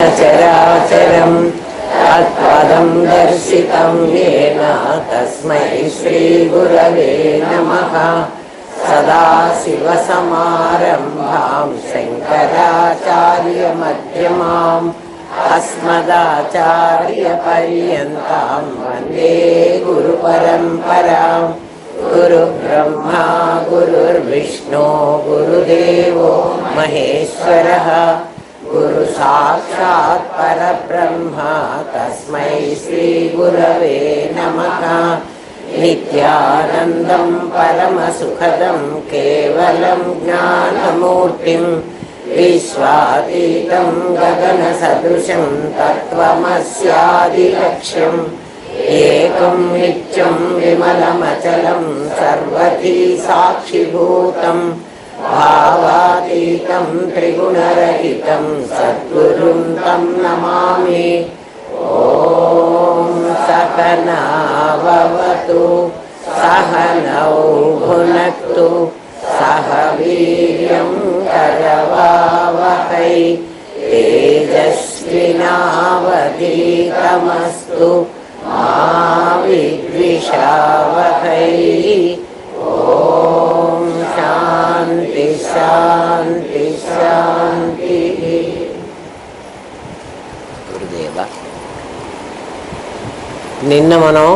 చరాచరం తత్పదం దర్శితం येन తస్మై శ్రీ గురవే నమః. సదాశివసమారంభాం శంకరాచార్యమధ్యమాం అస్మదాచార్యపర్యంతాం వందే గురుపరంపరాం. గురుబ్రహ్మా గురుర్విష్ణు గురుదేవో మహేశ్వరః. గురు సాక్షాత్ పరబ్రహ్మ తస్మై శ్రీ గురవే నమః. నిత్యానందం పరమసుఖదం కేవలం జ్ఞానమూర్తిం విశ్వాతీతం గగన సదృశం తత్వమస్యాదిలక్ష్యం. ఏకం నిత్యం విమలమచలం సర్వధీ సాక్షిభూతం భావాతీతం త్రిగుణరహితం సద్గురుం తం నమామి. ఓం సకనా భవతు సహనౌ భునక్తు సహ వీర్యం కరవావహై తేజస్వినావధీతమస్తు మా విద్విషావహై. ఓం శాంతి శాంతి శాంతి. గురుదేవ, నిన్న మనం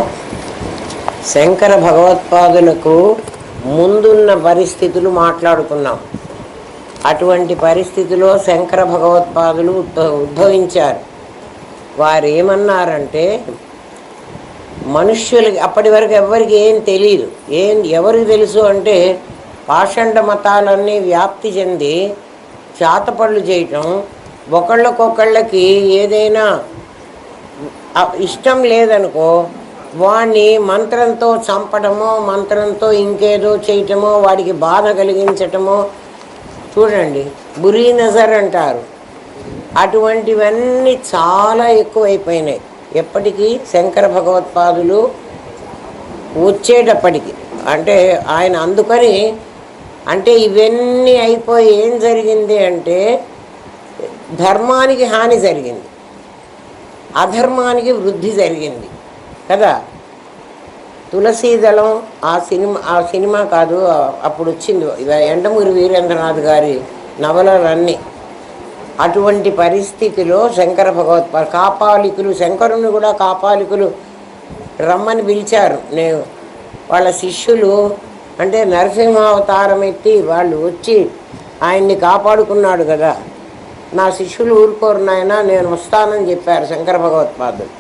శంకర భగవత్పాదులకు ముందున్న పరిస్థితులు మాట్లాడుకున్నాం. అటువంటి పరిస్థితిలో శంకర భగవత్పాదులు ఉద్భవించారు. వారు ఏమన్నారంటే, మనుష్యులకి అప్పటి వరకు ఎవరికి ఏం తెలియదు. ఎవరికి తెలుసు అంటే, పాషండ మతాలన్నీ వ్యాప్తి చెంది చాతపళ్ళు చేయటం, ఒకళ్ళకొకళ్ళకి ఏదైనా ఇష్టం లేదనుకో వాడిని మంత్రంతో చంపడమో, మంత్రంతో ఇంకేదో చేయటమో, వాడికి బాధ కలిగించటమో. చూడండి, బురీ నజర్ అంటారు. అటువంటివన్నీ చాలా ఎక్కువైపోయినాయి. ఎప్పటికీ శంకర భగవత్పాదులు వచ్చేటప్పటికి, అంటే ఆయన అందుకని, అంటే ఇవన్నీ అయిపోయి ఏం జరిగింది అంటే, ధర్మానికి హాని జరిగింది, అధర్మానికి వృద్ధి జరిగింది కదా. తులసీదళం ఆ సినిమా కాదు, అప్పుడు వచ్చింది యండమూరి వీరేంద్రనాథ్ గారి నవలలన్నీ. అటువంటి పరిస్థితిలో శంకర భగవత్పాదు కాపాలికులు, శంకరుని కూడా కాపాలికులు రమ్మని పిలిచారు. వాళ్ళ శిష్యులు అంటే నరసింహావతారం ఎత్తి వాళ్ళు వచ్చి ఆయన్ని కాపాడుకున్నాడు కదా. నా శిష్యులు ఊరుకోరు నాయన, నేను వస్తానని చెప్పారు శంకర భగవత్పాదులు.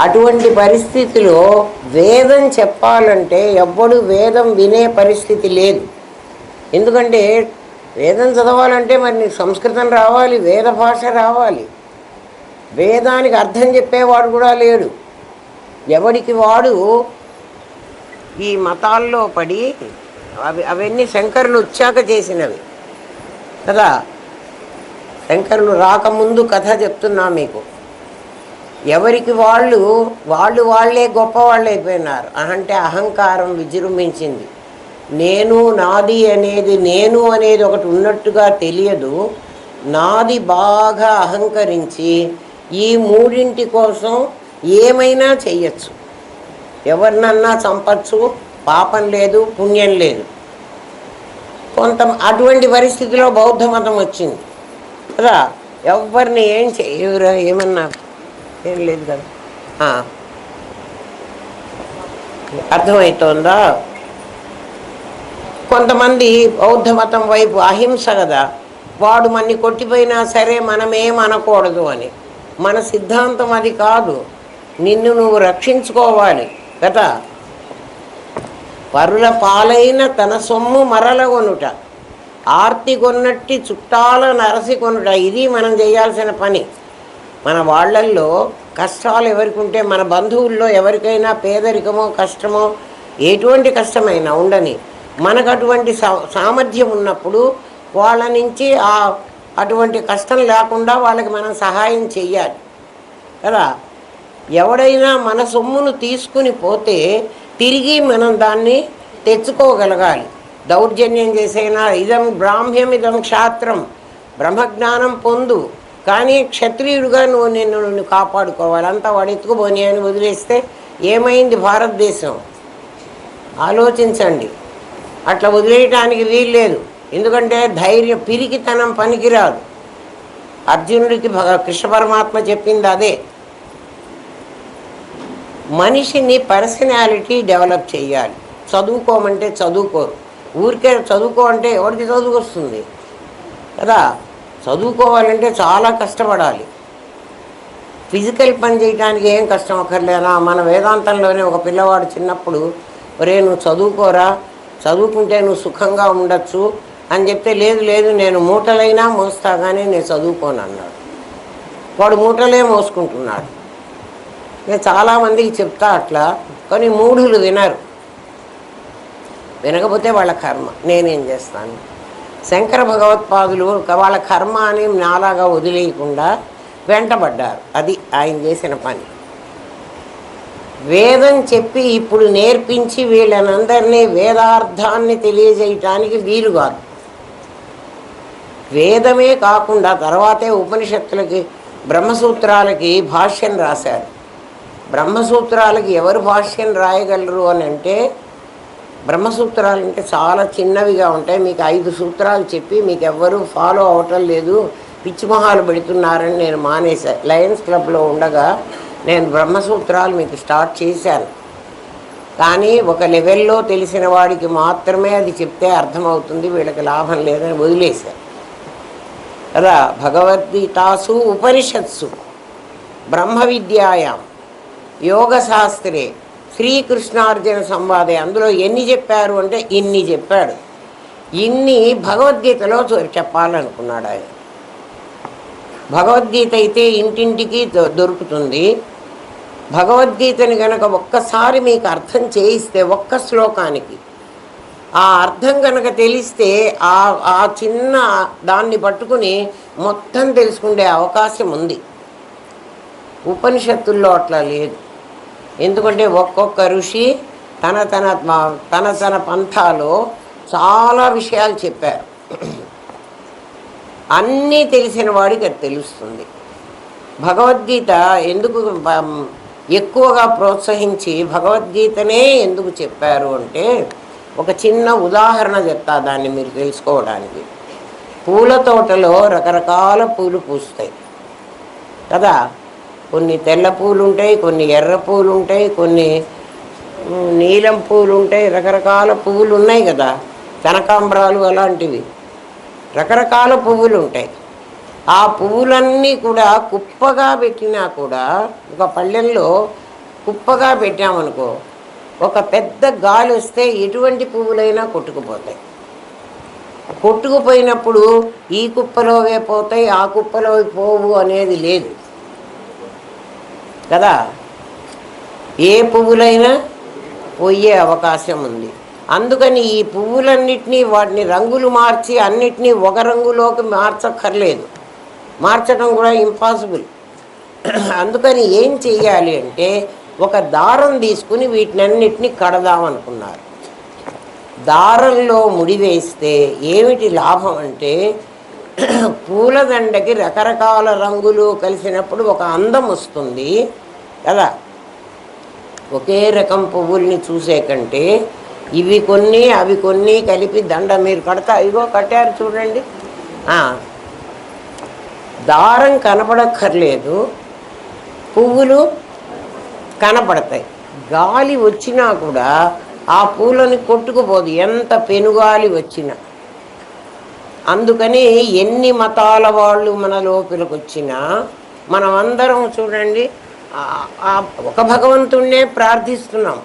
అటువంటి పరిస్థితిలో వేదం చెప్పాలంటే ఎవ్వడు వేదం వినే పరిస్థితి లేదు. ఎందుకంటే వేదం చదవాలంటే మరి నీకు సంస్కృతం రావాలి, వేద భాష రావాలి. వేదానికి అర్థం చెప్పేవాడు కూడా లేడు. ఎవడికి వాడు ఈ మతాల్లో పడి అవన్నీ శంకరులు వచ్చాక చేసినవి కదా. శంకరులు రాకముందు కథ చెప్తున్నా మీకు. ఎవరికి వాళ్ళే గొప్పవాళ్ళు అయిపోయినారు. అంటే అహంకారం విజృంభించింది. నేను నాది అనేది, నేను అనేది ఒకటి ఉన్నట్టుగా తెలియదు. నాది బాగా అహంకరించి ఈ మూడింటి కోసం ఏమైనా చెయ్యొచ్చు, ఎవరినన్నా చంపచ్చు, పాపం లేదు, పుణ్యం లేదు. అటువంటి పరిస్థితిలో బౌద్ధ మతం వచ్చింది కదా. ఎవరిని ఏం చెయ్యరా, ఏమన్నా ఏం లేదు కదా. అర్థమవుతోందా? కొంతమంది బౌద్ధ మతం వైపు అహింస కదా, వాడు మన్ని కొట్టిపోయినా సరే మనమేం అనకూడదు అని. మన సిద్ధాంతం అది కాదు. నిన్ను నువ్వు రక్షించుకోవాలి కదా. పరుల పాలైన తన సొమ్ము మరలగొనుట, ఆర్తి కొన్నట్టి చుట్టాల నరసి కొనుట, ఇది మనం చేయాల్సిన పని. మన వాళ్ళల్లో కష్టాలు ఎవరికి ఉంటే, మన బంధువుల్లో ఎవరికైనా పేదరికమో కష్టమో ఎటువంటి కష్టమైనా ఉండని, మనకు అటువంటి సామర్థ్యం ఉన్నప్పుడు వాళ్ళ నుంచి అటువంటి కష్టం లేకుండా వాళ్ళకి మనం సహాయం చెయ్యాలి కదా. ఎవడైనా మన సొమ్మును తీసుకుని పోతే తిరిగి మనం దాన్ని తెచ్చుకోగలగాలి. దౌర్జన్యం చేసైనా ఇదం బ్రాహ్మ్యం ఇదం క్షాత్రం బ్రహ్మజ్ఞానం పొందు, కానీ క్షత్రియుడిగా నిన్ను కాపాడుకోవాలి. అంతా వాడు ఎత్తుకుపోని అని వదిలేస్తే ఏమైంది భారతదేశం? ఆలోచించండి. అట్లా వదిలేయటానికి వీల్లేదు. ఎందుకంటే పిరికితనం పనికిరాదు. అర్జునుడికి కృష్ణ పరమాత్మ చెప్పింది అదే. మనిషిని పర్సనాలిటీ డెవలప్ చేయాలి. చదువుకోమంటే చదువుకోరు. ఊరికే చదువుకో అంటే ఎవరికి చదువు వస్తుంది కదా? చదువుకోవాలంటే చాలా కష్టపడాలి. ఫిజికల్ పని చేయడానికి ఏం కష్టం అక్కర్లేదా? మన వేదాంతంలోనే ఒక పిల్లవాడు చిన్నప్పుడు, ఒరే నువ్వు చదువుకోరా, చదువుకుంటే నువ్వు సుఖంగా ఉండొచ్చు అని చెప్తే, లేదు లేదు నేను మూటలైనా మోస్తా కానీ నేను చదువుకోను అన్నాడు. వాడు మూటలే మోసుకుంటున్నాడు. నేను చాలామందికి చెప్తా అట్లా, కానీ మూఢులు వినరు. వినకపోతే వాళ్ళ కర్మ, నేనేం చేస్తాను. శంకర భగవత్పాదులు వాళ్ళ కర్మ అని నాలాగా వదిలేయకుండా వెంటబడ్డారు. అది ఆయన చేసిన పని. వేదం చెప్పి ఇప్పుడు నేర్పించి వీళ్ళనందరినీ వేదార్థాన్ని తెలియజేయటానికి వీలు కాదు. వేదమే కాకుండా తర్వాతే ఉపనిషత్తులకి, బ్రహ్మసూత్రాలకి భాష్యం రాశారు. బ్రహ్మసూత్రాలకి ఎవరు భాష్యం రాయగలరు అని అంటే, బ్రహ్మసూత్రాలు అంటే చాలా చిన్నవిగా ఉంటాయి. మీకు 5 సూత్రాలు చెప్పి మీకు ఎవ్వరూ ఫాలో అవటం లేదు, పిచ్చిమొహాలు పెడుతున్నారని నేను మానేశాను. లయన్స్ క్లబ్లో ఉండగా నేను బ్రహ్మసూత్రాలు మీకు స్టార్ట్ చేశాను. కానీ ఒక లెవెల్లో తెలిసిన వాడికి మాత్రమే అది చెప్తే అర్థమవుతుంది, వీళ్ళకి లాభం లేదని వదిలేశాను కదా. భగవద్గీతాసు ఉపనిషత్సు బ్రహ్మ విద్యాయాం యోగశాస్త్రే శ్రీకృష్ణార్జున సంవాదే. అందులో ఎన్ని చెప్పారు అంటే ఇన్ని చెప్పాడు. ఇన్ని భగవద్గీతలో చెప్పాలనుకున్నాడు ఆయన. భగవద్గీత అయితే ఇంటింటికి దొరుకుతుంది. భగవద్గీతని కనుక ఒక్కసారి మీకు అర్థం చేయిస్తే, ఒక్క శ్లోకానికి ఆ అర్థం కనుక తెలిస్తే ఆ చిన్న దాన్ని పట్టుకుని మొత్తం తెలుసుకునే అవకాశం ఉంది. ఉపనిషత్తుల్లో అట్లా లేదు. ఎందుకంటే ఒక్కొక్క ఋషి తన తన తన తన పంథాలో చాలా విషయాలు చెప్పారు. అన్నీ తెలిసిన వాడికి అది తెలుస్తుంది. భగవద్గీత ఎందుకు ఎక్కువగా ప్రోత్సహించి భగవద్గీతనే ఎందుకు చెప్పారు అంటే, ఒక చిన్న ఉదాహరణ చెప్తా దాన్ని మీరు తెలుసుకోవడానికి. పూల తోటలో రకరకాల పూలు పూస్తాయి కదా. కొన్ని తెల్ల పూలు ఉంటాయి, కొన్ని ఎర్ర పూలు ఉంటాయి, కొన్ని నీలం పూలు ఉంటాయి, రకరకాల పువ్వులు ఉన్నాయి కదా, కనకాంబరాలు అలాంటివి రకరకాల పువ్వులు ఉంటాయి. ఆ పువ్వులన్నీ కూడా కుప్పగా పెట్టినా కూడా, ఒక పళ్ళెల్లో కుప్పగా పెట్టామనుకో, ఒక పెద్ద గాలి వస్తే ఎటువంటి పువ్వులైనా కొట్టుకుపోతాయి. కొట్టుకుపోయినప్పుడు ఈ కుప్పలోవే పోతాయి, ఆ కుప్పలో పోవు అనేది లేదు కదా. ఏ పువ్వులైనా పోయే అవకాశం ఉంది. అందుకని ఈ పువ్వులన్నిటినీ వాటిని రంగులు మార్చి అన్నిటినీ ఒక రంగులోకి మార్చక్కర్లేదు, మార్చడం కూడా ఇంపాసిబుల్. అందుకని ఏం చెయ్యాలి అంటే, ఒక దారం తీసుకుని వీటినన్నిటినీ కడదామనుకున్నారు. దారంలో ముడివేస్తే ఏమిటి లాభం అంటే, పూలదండకి రకరకాల రంగులు కలిసినప్పుడు ఒక అందం వస్తుంది కదా. ఒకే రకం పువ్వుల్ని చూసే కంటే ఇవి కొన్ని అవి కొన్ని కలిపి దండ మీరు కడతా, ఇగో కట్టారు చూడండి. దారం కనపడక్కర్లేదు, పువ్వులు కనపడతాయి. గాలి వచ్చినా కూడా ఆ పూలని కొట్టుకుపోదు, ఎంత పెనుగాలి వచ్చినా. అందుకని ఎన్ని మతాల వాళ్ళు మన లోపలికి వచ్చినా మనమందరం చూడండి ఒక భగవంతుడినే ప్రార్థిస్తున్నాం.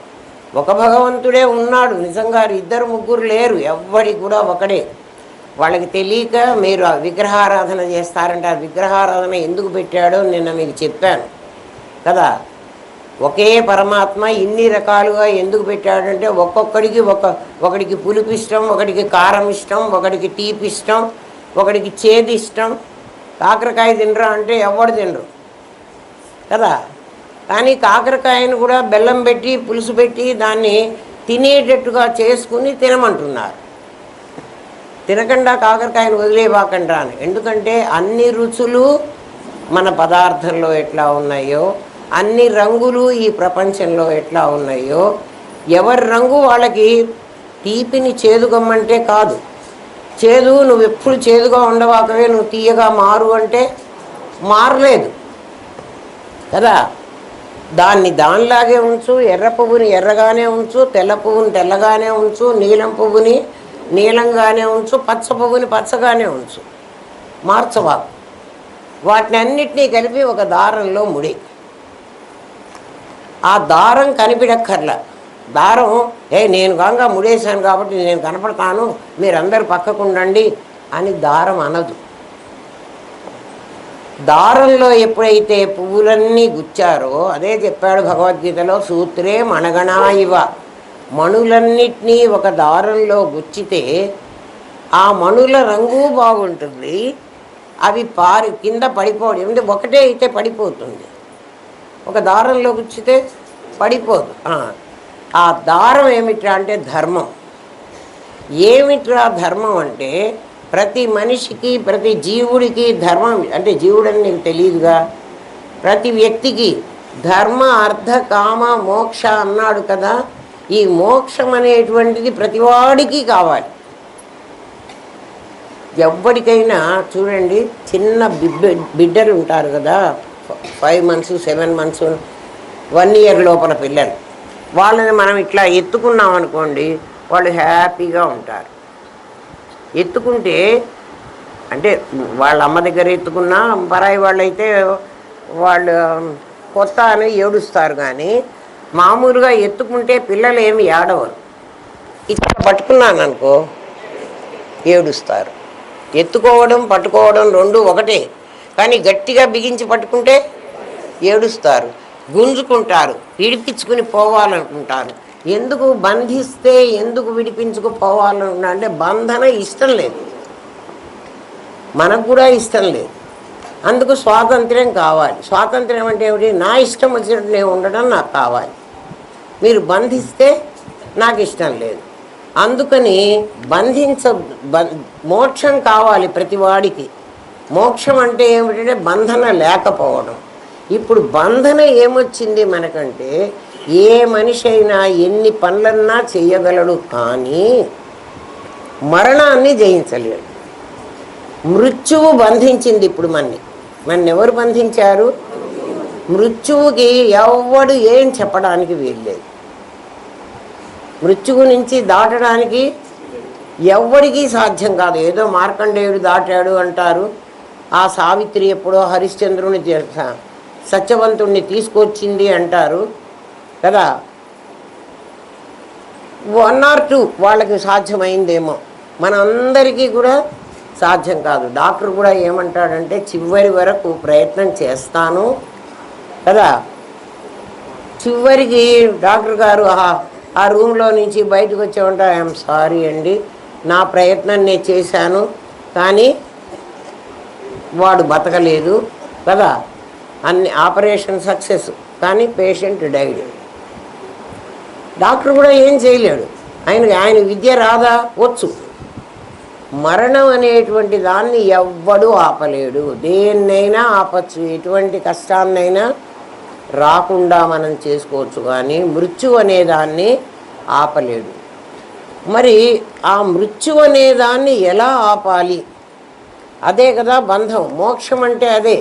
ఒక భగవంతుడే ఉన్నాడు నిజంగా, 2 3 లేరు, ఎవ్వడి కూడా ఒకడే. వాళ్ళకి తెలియక మీరు ఆ విగ్రహారాధన చేస్తారంటే, ఆ విగ్రహారాధన ఎందుకు పెట్టాడో నిన్న మీకు చెప్పాను కదా. ఒకే పరమాత్మ ఇన్ని రకాలుగా ఎందుకు పెట్టాడంటే, ఒక్కొక్కడికి ఒకడికి పులుపు ఇష్టం, ఒకడికి కారం ఇష్టం, ఒకడికి తీపి ఇష్టం, ఒకడికి చేదు ఇష్టం. కాకరకాయ తినరా అంటే ఎవడు తినరు కదా. కానీ కాకరకాయను కూడా బెల్లం పెట్టి పులుసు పెట్టి దాన్ని తినేటట్టుగా చేసుకుని తినమంటున్నారు. తినకుండా కాకరకాయను వదిలేవాకండ్రా అని. ఎందుకంటే అన్ని రుచులు మన పదార్థంలో ఎట్లా ఉన్నాయో, అన్ని రంగులు ఈ ప్రపంచంలో ఎట్లా ఉన్నాయో, ఎవరి రంగు వాళ్ళకి తీపిని చేదుగమ్మంటే కాదు. చేదు నువ్వు ఎప్పుడు చేదుగా ఉండవాకవే, నువ్వు తీయగా మారు అంటే మారలేదు కదా. దాన్ని దానిలాగే ఉంచు, ఎర్ర పువ్వుని ఎర్రగానే ఉంచు, తెల్ల పువ్వుని తెల్లగానే ఉంచు, నీలం పువ్వుని నీలంగానే ఉంచు, పచ్చ పువ్వుని పచ్చగానే ఉంచు, మార్చవా. వాటిని అన్నిటినీ కలిపి ఒక దారంలో ముడి. ఆ దారం కనిపించక్కర్లా. దారం నేను గంగా ముడేశాను కాబట్టి నేను కనపడతాను, మీరందరూ పక్కకు ఉండండి అని దారం అనదు. దారంలో ఎప్పుడైతే పువ్వులన్నీ గుచ్చారో, అదే చెప్పాడు భగవద్గీతలో, సూత్రే మణగణా ఇవ. మణులన్నిటినీ ఒక దారంలో గుచ్చితే ఆ మణుల రంగు బాగుంటుంది, అవి కింద పడిపోవడం. ఏమిటి, ఒకటే అయితే పడిపోతుంది, ఒక దారంలో గుచ్చితే పడిపోదు. ఆ దారం ఏమిట్రా అంటే ధర్మం. ఏమిట్రా ధర్మం అంటే, ప్రతి మనిషికి ప్రతి జీవుడికి ధర్మం అంటే, జీవుడని నీకు తెలియదుగా, ప్రతి వ్యక్తికి ధర్మ అర్థ కామ మోక్ష అన్నాడు కదా. ఈ మోక్షం అనేటువంటిది ప్రతివాడికి కావాలి. ఎవ్వడికైనా చూడండి, చిన్న బిడ్డలు ఉంటారు కదా, 5 months 7 months 1 year లోపల పిల్లలు, వాళ్ళని మనం ఇట్లా ఎత్తుకున్నాం అనుకోండి, వాళ్ళు హ్యాపీగా ఉంటారు. ఎత్తుకుంటే అంటే వాళ్ళ అమ్మ దగ్గర ఎత్తుకున్నా, పరాయి వాళ్ళైతే వాళ్ళు కొత్త అని ఏడుస్తారు. కానీ మామూలుగా ఎత్తుకుంటే పిల్లలు ఏమి ఏడవరు. ఇట్లా పట్టుకున్నాను అనుకో ఏడుస్తారు. ఎత్తుకోవడం పట్టుకోవడం రెండు ఒకటే, కానీ గట్టిగా బిగించి పట్టుకుంటే ఏడుస్తారు, గుంజుకుంటారు, విడిపించుకుని పోవాలనుకుంటారు. ఎందుకు బంధిస్తే ఎందుకు విడిపించుకుపోవాలనుకున్నా అంటే, బంధన ఇష్టం లేదు, మనకు కూడా ఇష్టం లేదు. అందుకు స్వాతంత్ర్యం కావాలి. స్వాతంత్ర్యం అంటే ఏమిటి, నా ఇష్టం వచ్చినట్టు నేను ఉండడం నాకు కావాలి. మీరు బంధిస్తే నాకు ఇష్టం లేదు. అందుకని మోక్షం కావాలి ప్రతివాడికి. మోక్షం అంటే ఏమిటంటే బంధన లేకపోవడం. ఇప్పుడు బంధన ఏమొచ్చింది మనకంటే, ఏ మనిషి అయినా ఎన్ని పనులన్నా చెయ్యగలడు, కానీ మరణాన్ని జయించలేడు. మృత్యువు బంధించింది ఇప్పుడు మన్ని ఎవరు బంధించారు? మృత్యువుకి ఎవ్వడు ఏం చెప్పడానికి వీల్లేదు. మృత్యువు నుంచి దాటడానికి ఎవ్వడికి సాధ్యం కాదు. ఏదో మార్కండేయుడు దాటాడు అంటారు. ఆ సావిత్రి ఎప్పుడో హరిశ్చంద్రుని సత్యవంతుణ్ణి తీసుకొచ్చింది అంటారు కదా. 1 or 2 వాళ్ళకి సాధ్యమైందేమో, మనందరికీ కూడా సాధ్యం కాదు. డాక్టర్ కూడా ఏమంటాడంటే, చివరి వరకు ప్రయత్నం చేస్తాను కదా. చివరికి డాక్టర్ గారు ఆ రూమ్లో నుంచి బయటకు వచ్చామంటే, ఐఎమ్ సారీ అండి, నా ప్రయత్నం నేను చేశాను కానీ వాడు బతకలేదు కదా. అన్ని ఆపరేషన్ సక్సెస్ కానీ పేషెంట్ డైడ్. డాక్టర్ కూడా ఏం చేయలేడు. ఆయన విద్య రాదా? వచ్చు. మరణం అనేటువంటి దాన్ని ఎవ్వడూ ఆపలేడు. దేన్నైనా ఆపచ్చు, ఎటువంటి కష్టాన్నైనా రాకుండా మనం చేసుకోవచ్చు, కానీ మృత్యు అనేదాన్ని ఆపలేడు. మరి ఆ మృత్యు అనేదాన్ని ఎలా ఆపాలి? అదే కదా బంధం. మోక్షం అంటే అదే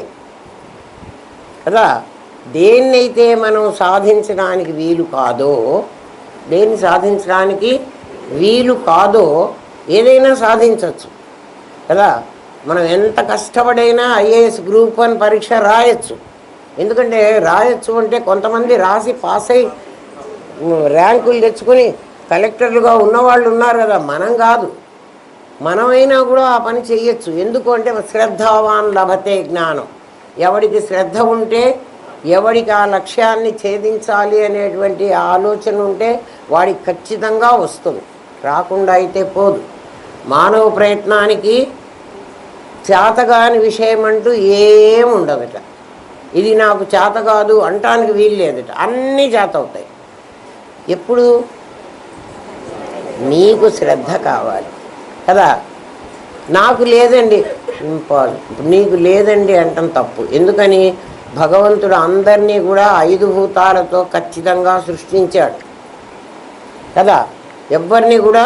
కదా. దేన్నైతే మనం సాధించడానికి వీలు కాదో, దేన్ని సాధించడానికి వీలు కాదో ఏదైనా సాధించవచ్చు కదా. మనం ఎంత కష్టపడైనా ఐఏఎస్ గ్రూప్ 1 పరీక్ష రాయొచ్చు. ఎందుకంటే రాయొచ్చు అంటే కొంతమంది రాసి పాస్ అయ్యి ర్యాంకులు తెచ్చుకొని కలెక్టర్లుగా ఉన్నవాళ్ళు ఉన్నారు కదా. మనం కాదు, మనమైనా కూడా ఆ పని చెయ్యొచ్చు. ఎందుకు అంటే శ్రద్ధావాన్ లభతే జ్ఞానం. ఎవడికి శ్రద్ధ ఉంటే, ఎవడికి ఆ లక్ష్యాన్ని ఛేదించాలి అనేటువంటి ఆలోచన ఉంటే వాడికి ఖచ్చితంగా వస్తుంది, రాకుండా అయితే పోదు. మానవ ప్రయత్నానికి చేతగాని విషయం అంటూ ఏముండదట. ఇది నాకు చేత కాదు అంటానికి వీలు లేదట. అన్నీ చేత అవుతాయి. ఎప్పుడు నీకు శ్రద్ధ కావాలి కదా. నాకు లేదండి, నీకు లేదండి అంటాం తప్పు. ఎందుకని? భగవంతుడు అందరినీ కూడా 5 భూతాలతో ఖచ్చితంగా సృష్టించాడు కదా. ఎవరిని కూడా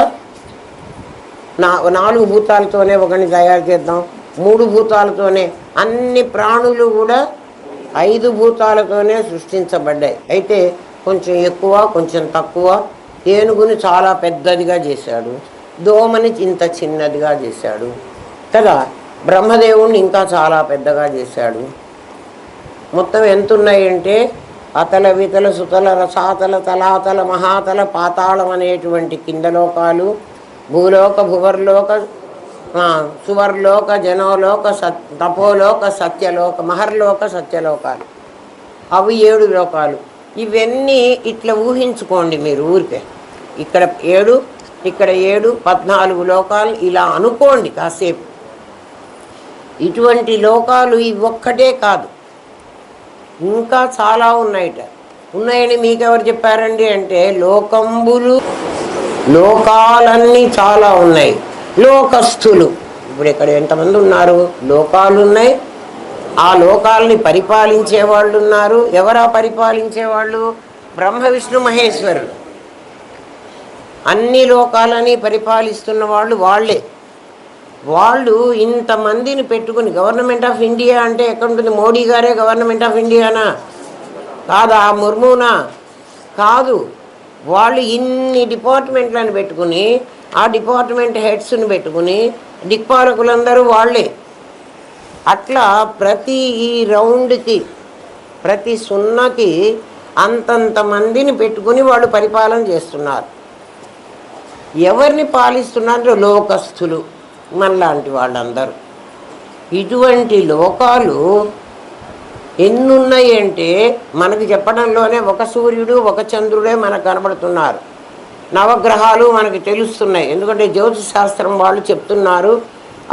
4 భూతాలతోనే ఒకరిని తయారు చేద్దాం, 3 భూతాలతోనే. అన్ని ప్రాణులు కూడా 5 భూతాలతోనే సృష్టించబడ్డాయి. అయితే కొంచెం ఎక్కువ, కొంచెం తక్కువ. ఏనుగుని చాలా పెద్దదిగా చేశాడు, దోమని ఇంత చిన్నదిగా చేశాడు కదా. బ్రహ్మదేవుణ్ణి ఇంకా చాలా పెద్దగా చేశాడు. మొత్తం ఎంత ఉన్నాయంటే అతల వితల సుతల రసాతల తలాతల మహాతల పాతాళం అనేటువంటి కింద లోకాలు, భూలోక భువర్లోక సువర్లోక జనోలోక తపోలోక సత్యలోక మహర్లోక సత్యలోకాలు, అవి 7 లోకాలు. ఇవన్నీ ఇట్లా ఊహించుకోండి మీరు ఊరికే. ఇక్కడ 7, ఇక్కడ 7, 14 లోకాలు ఇలా అనుకోండి కాసేపు. ఇటువంటి లోకాలు ఇవి ఒక్కటే కాదు, ఇంకా చాలా ఉన్నాయని మీకెవరు చెప్పారండి అంటే, లోకాలన్నీ చాలా ఉన్నాయి. లోకస్థులు ఇప్పుడు ఇక్కడ ఎంతమంది ఉన్నారు? లోకాలు ఉన్నాయి, ఆ లోకాలని పరిపాలించే వాళ్ళు ఉన్నారు. ఎవరా పరిపాలించేవాళ్ళు? బ్రహ్మ విష్ణు మహేశ్వరులు. అన్ని లోకాలని పరిపాలిస్తున్న వాళ్ళే. వాళ్ళు ఇంతమందిని పెట్టుకుని గవర్నమెంట్ ఆఫ్ ఇండియా అంటే ఎక్కడుంటుంది? మోడీ గారే గవర్నమెంట్ ఆఫ్ ఇండియానా? కాదా? ముర్మునా? కాదు. వాళ్ళు ఇన్ని డిపార్ట్మెంట్లను పెట్టుకుని, ఆ డిపార్ట్మెంట్ హెడ్స్ని పెట్టుకుని, దిక్పాలకులందరూ వాళ్ళే. అట్లా ప్రతి ఈ రౌండ్కి, ప్రతి సున్నకి అంతంత మందిని పెట్టుకుని వాళ్ళు పరిపాలన చేస్తున్నారు. ఎవరిని పాలిస్తున్నారు? లోకస్థులు, మనలాంటి వాళ్ళందరూ. ఇటువంటి లోకాలు ఎన్నున్నాయి అంటే మనకి చెప్పడంలోనే ఒక సూర్యుడు, ఒక చంద్రుడే మనకు కనబడుతున్నారు. నవగ్రహాలు మనకి తెలుస్తున్నాయి, ఎందుకంటే జ్యోతిష్ శాస్త్రం వాళ్ళు చెప్తున్నారు.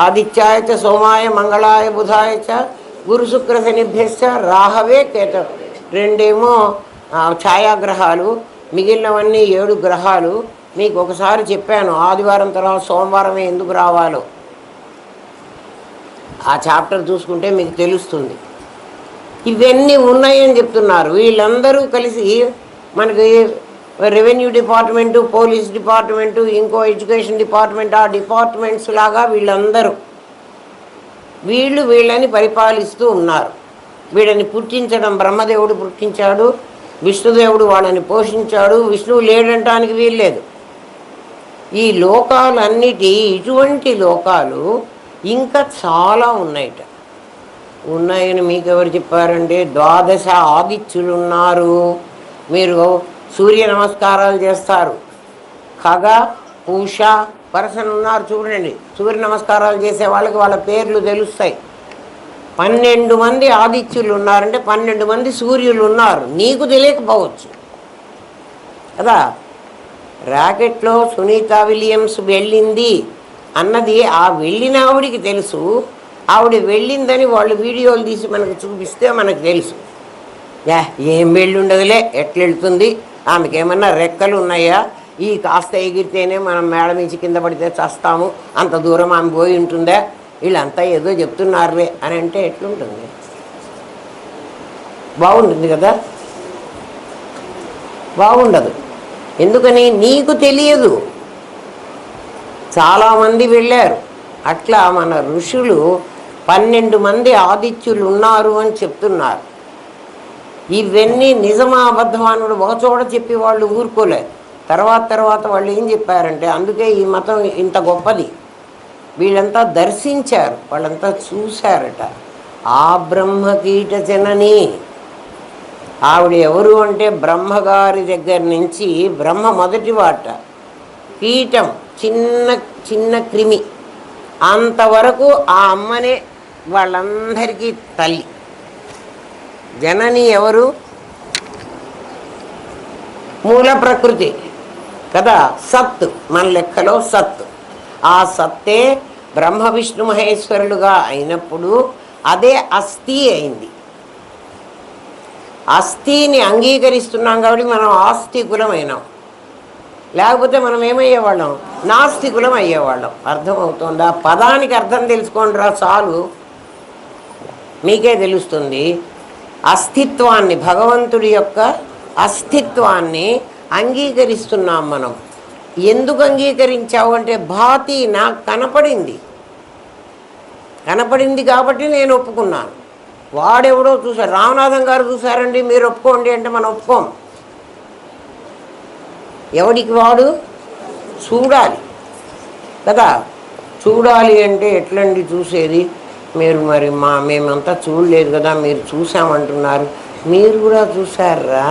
ఆదిత్యాయచ సోమాయ మంగళాయ బుధాయ చ గురు శుక్ర శనిభ్యశ్చ రాహవే కేత. 2 ఛాయాగ్రహాలు, మిగిలినవన్నీ 7 గ్రహాలు. మీకు ఒకసారి చెప్పాను, ఆదివారం తర్వాత సోమవారమే ఎందుకు రావాలో. ఆ చాప్టర్ చూసుకుంటే మీకు తెలుస్తుంది. ఇవన్నీ ఉన్నాయని చెప్తున్నారు. వీళ్ళందరూ కలిసి మనకి రెవెన్యూ డిపార్ట్మెంటు, పోలీస్ డిపార్ట్మెంటు, ఇంకో ఎడ్యుకేషన్ డిపార్ట్మెంట్, ఆ డిపార్ట్మెంట్స్ లాగా వీళ్ళని పరిపాలిస్తూ ఉన్నారు. వీళ్ళని పుట్టించడం బ్రహ్మదేవుడు పుట్టించాడు, విష్ణుదేవుడు వాళ్ళని పోషించాడు. విష్ణువు లేడంటానికి వీల్లేదు. ఈ లోకాలన్నిటి, ఇటువంటి లోకాలు ఇంకా చాలా ఉన్నాయని మీకెవరు చెప్పారంటే, 12 ఆదిత్యులు ఉన్నారు. మీరు సూర్య నమస్కారాలు చేస్తారు, ఖగ పూష పర్సన్ ఉన్నారు చూడండి. సూర్య నమస్కారాలు చేసే వాళ్ళకి వాళ్ళ పేర్లు తెలుస్తాయి. 12 మంది ఆదిత్యులు ఉన్నారంటే 12 మంది సూర్యులు ఉన్నారు. నీకు తెలియకపోవచ్చు కదా. ర్యాకెట్లో సునీత విలియమ్స్ వెళ్ళింది అన్నది ఆ వెళ్ళిన ఆవిడికి తెలుసు. ఆవిడ వెళ్ళిందని వాళ్ళు వీడియోలు తీసి మనకు చూపిస్తే మనకు తెలుసు. ఏం వెళ్ళి ఉండదులే, ఎట్లా వెళ్తుంది, ఆమెకేమన్నా రెక్కలు ఉన్నాయా, ఈ కాస్త ఎగిరితేనే మనం మేడ నుంచి కింద పడితే చస్తాము, అంత దూరం ఆమె పోయి ఉంటుందా, వీళ్ళంతా ఏదో చెప్తున్నారులే అని అంటే ఎట్లుంటుంది? బాగుంటుంది కదా? బాగుండదు. ఎందుకని? నీకు తెలియదు. చాలామంది వెళ్ళారు. అట్లా మన ఋషులు 12 మంది ఆదిత్యులు ఉన్నారు అని చెప్తున్నారు. ఇవన్నీ నిజమా అబద్ధమా అని ఒకచోట చెప్పి వాళ్ళు ఊరుకోలేదు. తర్వాత వాళ్ళు ఏం చెప్పారంటే, అందుకే ఈ మతం ఇంత గొప్పది. వీళ్ళంతా దర్శించారు, వాళ్ళంతా చూశారట. ఆ బ్రహ్మకీట జనని ఆవిడ ఎవరు అంటే, బ్రహ్మగారి దగ్గర నుంచి బ్రహ్మ మొదటి వాట, కీటం చిన్న క్రిమి, అంతవరకు ఆ అమ్మనే వాళ్ళందరికీ తల్లి. జనని ఎవరు? మూల ప్రకృతి కదా, సత్. మన లెక్కలో సత్. ఆ సత్తే బ్రహ్మ విష్ణు మహేశ్వరులుగా అయినప్పుడు అదే అస్థి అయింది. అస్థిని అంగీకరిస్తున్నాం కాబట్టి మనం ఆస్తికులమైనాం. లేకపోతే మనం ఏమయ్యేవాళ్ళం? నాస్తికులం అయ్యేవాళ్ళం. అర్థమవుతుందా? పదానికి అర్థం తెలుసుకోండి రా చాలు, మీకే తెలుస్తుంది. అస్తిత్వాన్ని, భగవంతుడి యొక్క అస్తిత్వాన్ని అంగీకరిస్తున్నాం మనం. ఎందుకు అంగీకరించావు అంటే భాతి, నాకు కనపడింది కాబట్టి నేను ఒప్పుకున్నాను. వాడెవడో చూశారు, రామనాథం గారు చూశారండి మీరు ఒప్పుకోండి అంటే మనం ఒప్పుకోం. ఎవడికి వాడు చూడాలి కదా. చూడాలి అంటే ఎట్లండి చూసేది? మీరు మరి మేమంతా చూడలేదు కదా, మీరు చూసామంటున్నారు. మీరు కూడా చూశారా?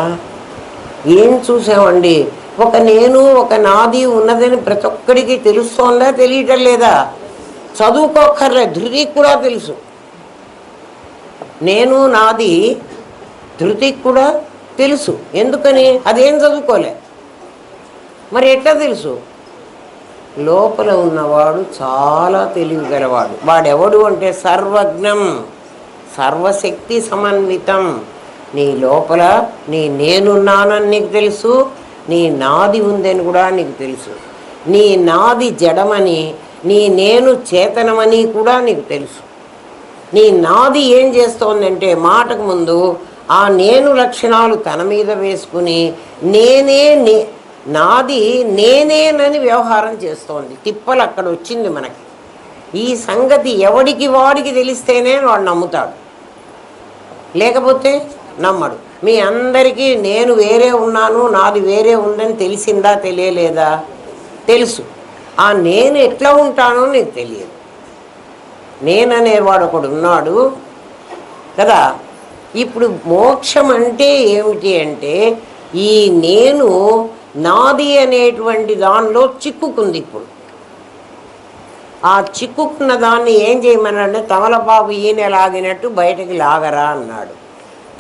ఏం చూసామండి? ఒక నేను, ఒక నాది ఉన్నదని ప్రతి ఒక్కడికి తెలుస్తోందా, తెలియటం లేదా? చదువుకోక్కర్లేదు, ధృతికి కూడా తెలుసు. నేను నాది ధృతికి కూడా తెలుసు. ఎందుకని? అదేం చదువుకోలే. మరి ఎట్లా తెలుసు? లోపల ఉన్నవాడు చాలా తెలివిగలవాడు. వాడెవడు అంటే సర్వజ్ఞం, సర్వశక్తి సమన్వితం. నీ లోపల నీ నేనున్నానని నీకు తెలుసు, నీ నాది ఉందని కూడా నీకు తెలుసు. నీ నాది జడమని, నీ నేను చేతనమని కూడా నీకు తెలుసు. నీ నాది ఏం చేస్తోందంటే మాటకు ముందు ఆ నేను లక్షణాలు తన మీద వేసుకుని నాది నేనేనని వ్యవహారం చేస్తోంది. తిప్పలు అక్కడ వచ్చింది మనకి. ఈ సంగతి ఎవడికి వాడికి తెలిస్తేనే వాడు నమ్ముతాడు, లేకపోతే నమ్మడు. మీ అందరికీ నేను వేరే ఉన్నాను, నాది వేరే ఉందని తెలిసిందా, తెలియలేదా? తెలుసు. ఆ నేను ఎట్లా ఉంటానో నీకు తెలియదు. నేననేవాడు ఒకడు ఉన్నాడు కదా. ఇప్పుడు మోక్షం అంటే ఏమిటి అంటే ఈ నేను నాది అనేటువంటి దానిలో చిక్కుకుంది. ఇప్పుడు ఆ చిక్కుకున్న దాన్ని ఏం చేయమన్నాడంటే తమలపాకు ఈయన లాగినట్టు బయటకి లాగరా అన్నాడు.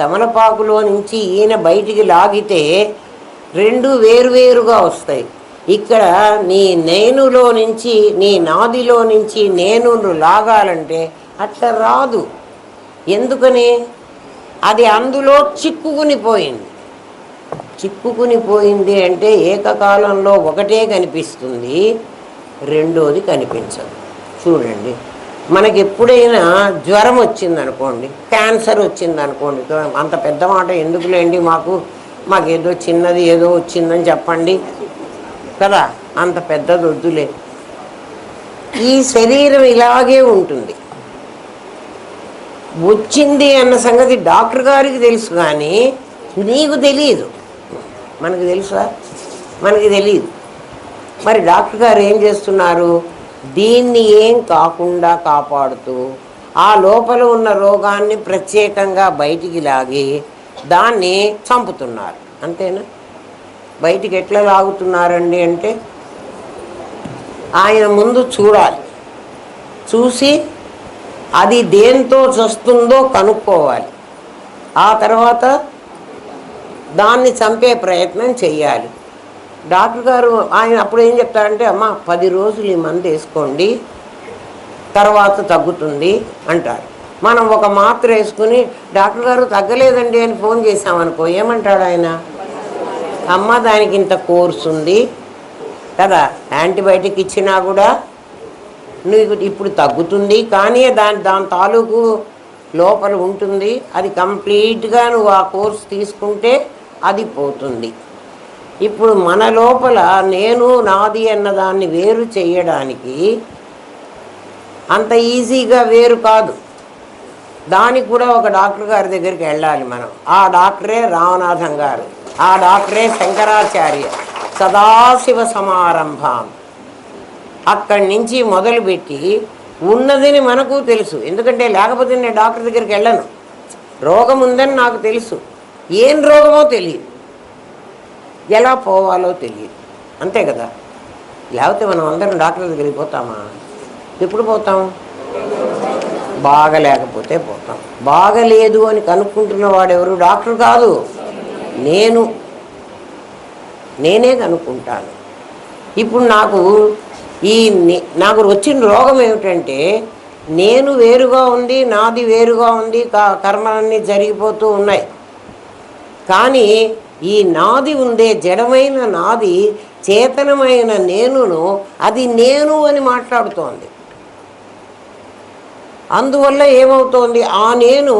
తమలపాకులో నుంచి ఈయన బయటికి లాగితే రెండు వేరువేరుగా వస్తాయి. ఇక్కడ నీ నేనులో నుంచి, నీ నాదిలో నుంచి నేను లాగాలంటే అట్లా రాదు. ఎందుకని? అది అందులో చిక్కుకుని పోయింది అంటే ఏకకాలంలో ఒకటే కనిపిస్తుంది, రెండోది కనిపించదు. చూడండి, మనకి ఎప్పుడైనా జ్వరం వచ్చిందనుకోండి, క్యాన్సర్ వచ్చిందనుకోండి, అంత పెద్ద మాట ఎందుకులేండి, మాకేదో చిన్నది ఏదో వచ్చిందని చెప్పండి కదా, అంత పెద్దది వద్దులే. ఈ శరీరం ఇలాగే ఉంటుంది. వచ్చింది అన్న సంగతి డాక్టర్ గారికి తెలుసు, కానీ నీకు తెలియదు. మనకు తెలుసా? మనకి తెలియదు. మరి డాక్టర్ గారు ఏం చేస్తున్నారు? దీన్ని ఏం కాకుండా కాపాడుతూ ఆ లోపల ఉన్న రోగాన్ని ప్రత్యేకంగా బయటికి లాగి దాన్ని చంపుతున్నారు. అంతేనా? బయటికి ఎట్లా లాగుతున్నారండి అంటే ఆయన ముందు చూడాలి, చూసి అది దేంతో వస్తుందో కనుక్కోవాలి, ఆ తర్వాత దాన్ని చంపే ప్రయత్నం చెయ్యాలి. డాక్టర్ గారు ఆయన అప్పుడు ఏం చెప్తారంటే అమ్మ 10 రోజులు ఈ మందు వేసుకోండి, తర్వాత తగ్గుతుంది అంటారు. మనం ఒక మాత్ర వేసుకుని డాక్టర్ గారు తగ్గలేదండి అని ఫోన్ చేసామనుకో, ఏమంటాడు ఆయన? అమ్మ దానికి ఇంత కోర్సు ఉంది కదా, యాంటీబయాటిక్ ఇచ్చినా కూడా నీకు ఇప్పుడు తగ్గుతుంది, కానీ దాని తాలూకు లోపల ఉంటుంది, అది కంప్లీట్గా నువ్వు ఆ కోర్సు తీసుకుంటే అది పోతుంది. ఇప్పుడు మన లోపల నేను నాది అన్నదాన్ని వేరు చేయడానికి అంత ఈజీగా వేరు కాదు. దానికి కూడా ఒక డాక్టర్ గారి దగ్గరికి వెళ్ళాలి మనం. ఆ డాక్టరే రామనాథం గారు, ఆ డాక్టరే శంకరాచార్య సదాశివ సమారంభం. అక్కడి నుంచి మొదలుపెట్టి ఉన్నదని మనకు తెలుసు. ఎందుకంటే లేకపోతే నేను డాక్టర్ దగ్గరికి వెళ్ళను. రోగం ఉందని నాకు తెలుసు, ఏం రోగమో తెలియదు, ఎలా పోవాలో తెలియదు, అంతే కదా. లేకపోతే మనం అందరం డాక్టర్ దగ్గరికి పోతామా? ఎప్పుడు పోతాం? బాగలేకపోతే పోతాం. బాగలేదు అని కనుక్కుంటున్న వాడెవరు? డాక్టర్ కాదు, నేనే కనుక్కుంటాను. ఇప్పుడు నాకు వచ్చిన రోగం ఏమిటంటే నేను వేరుగా ఉంది, నాది వేరుగా ఉంది, కర్మలన్నీ జరిగిపోతూ ఉన్నాయి. కానీ ఈ నాది ఉందే, జడమైన నాది చేతనమైన నేనును అది నేను అని మాట్లాడుతోంది. అందువల్ల ఏమవుతోంది, ఆ నేను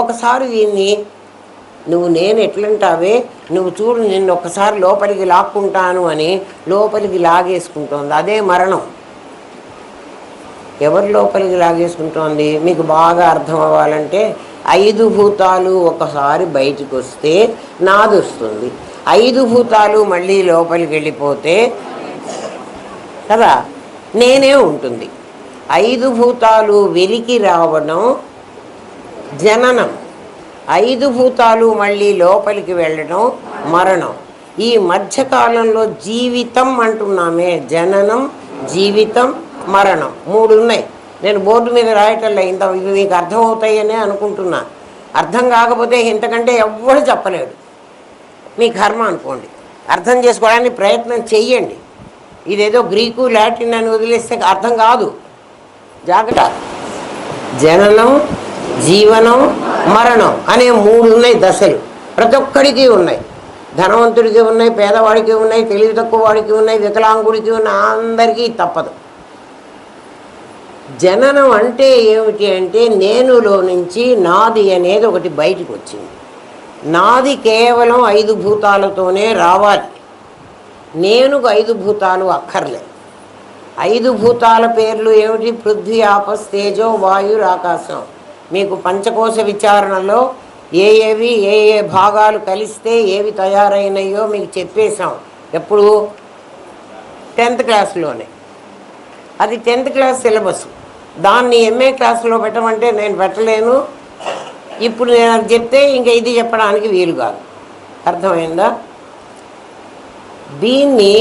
ఒకసారి దీన్ని నువ్వు నేను ఎట్లంటావే, నువ్వు చూడు నిన్ను ఒక్కసారి లోపలికి లాక్కుంటాను అని లోపలికి లాగేసుకుంటోంది. అదే మరణం. ఎవరి లోపలికి లాగేసుకుంటోంది? మీకు బాగా అర్థం అవ్వాలంటే 5 భూతాలు ఒకసారి బయటికి వస్తే నాది వస్తుంది. 5 భూతాలు మళ్ళీ లోపలికి వెళ్ళిపోతే కదా నేనే ఉంటుంది. 5 భూతాలు వెలికి రావడం జననం, 5 భూతాలు మళ్ళీ లోపలికి వెళ్ళడం మరణం. ఈ మధ్యకాలంలో జీవితం అంటున్నామే, జననం, జీవితం, మరణం 3 ఉన్నాయి. నేను బోర్డు మీద రాయటంలో ఇంత ఇవి మీకు అర్థమవుతాయనే అనుకుంటున్నా. అర్థం కాకపోతే ఇంతకంటే ఎవ్వడు చెప్పలేడు. మీ కర్మ అనుకోండి, అర్థం చేసుకోవడానికి ప్రయత్నం చెయ్యండి. ఇదేదో గ్రీకు లాటిన్ అని వదిలేస్తే అర్థం కాదు. జాగ్రత్త. జననం, జీవనం, మరణం అనే 3 ఉన్నాయి దశలు. ప్రతి ఒక్కడికి ఉన్నాయి. ధనవంతుడికి ఉన్నాయి, పేదవాడికి ఉన్నాయి, తెలివి తక్కువ వాడికి ఉన్నాయి, వికలాంగుడికి ఉన్నాయి, అందరికీ తప్పదు. జననం అంటే ఏమిటి అంటే నేనులో నుంచి నాది అనేది ఒకటి బయటకు వచ్చింది. నాది కేవలం 5 భూతాలతోనే రావాలి. నేనుకు 5 భూతాలు అక్కర్లేదు. 5 భూతాల పేర్లు ఏమిటి? పృథ్వీ, ఆపస్, తేజో, వాయుర్, ఆకాశం. మీకు పంచకోశ విచారణలో ఏ ఏ భాగాలు కలిస్తే ఏవి తయారైనాయో మీకు చెప్పేశాం. ఎప్పుడు? 10th క్లాస్లోనే. అది 10th క్లాస్ సిలబస్. దాన్ని MA క్లాస్లో పెట్టమంటే నేను పెట్టలేను. ఇప్పుడు నేను అది చెప్తే ఇంకా ఇది చెప్పడానికి వీలు కాదు. అర్థమైందా? దీన్ని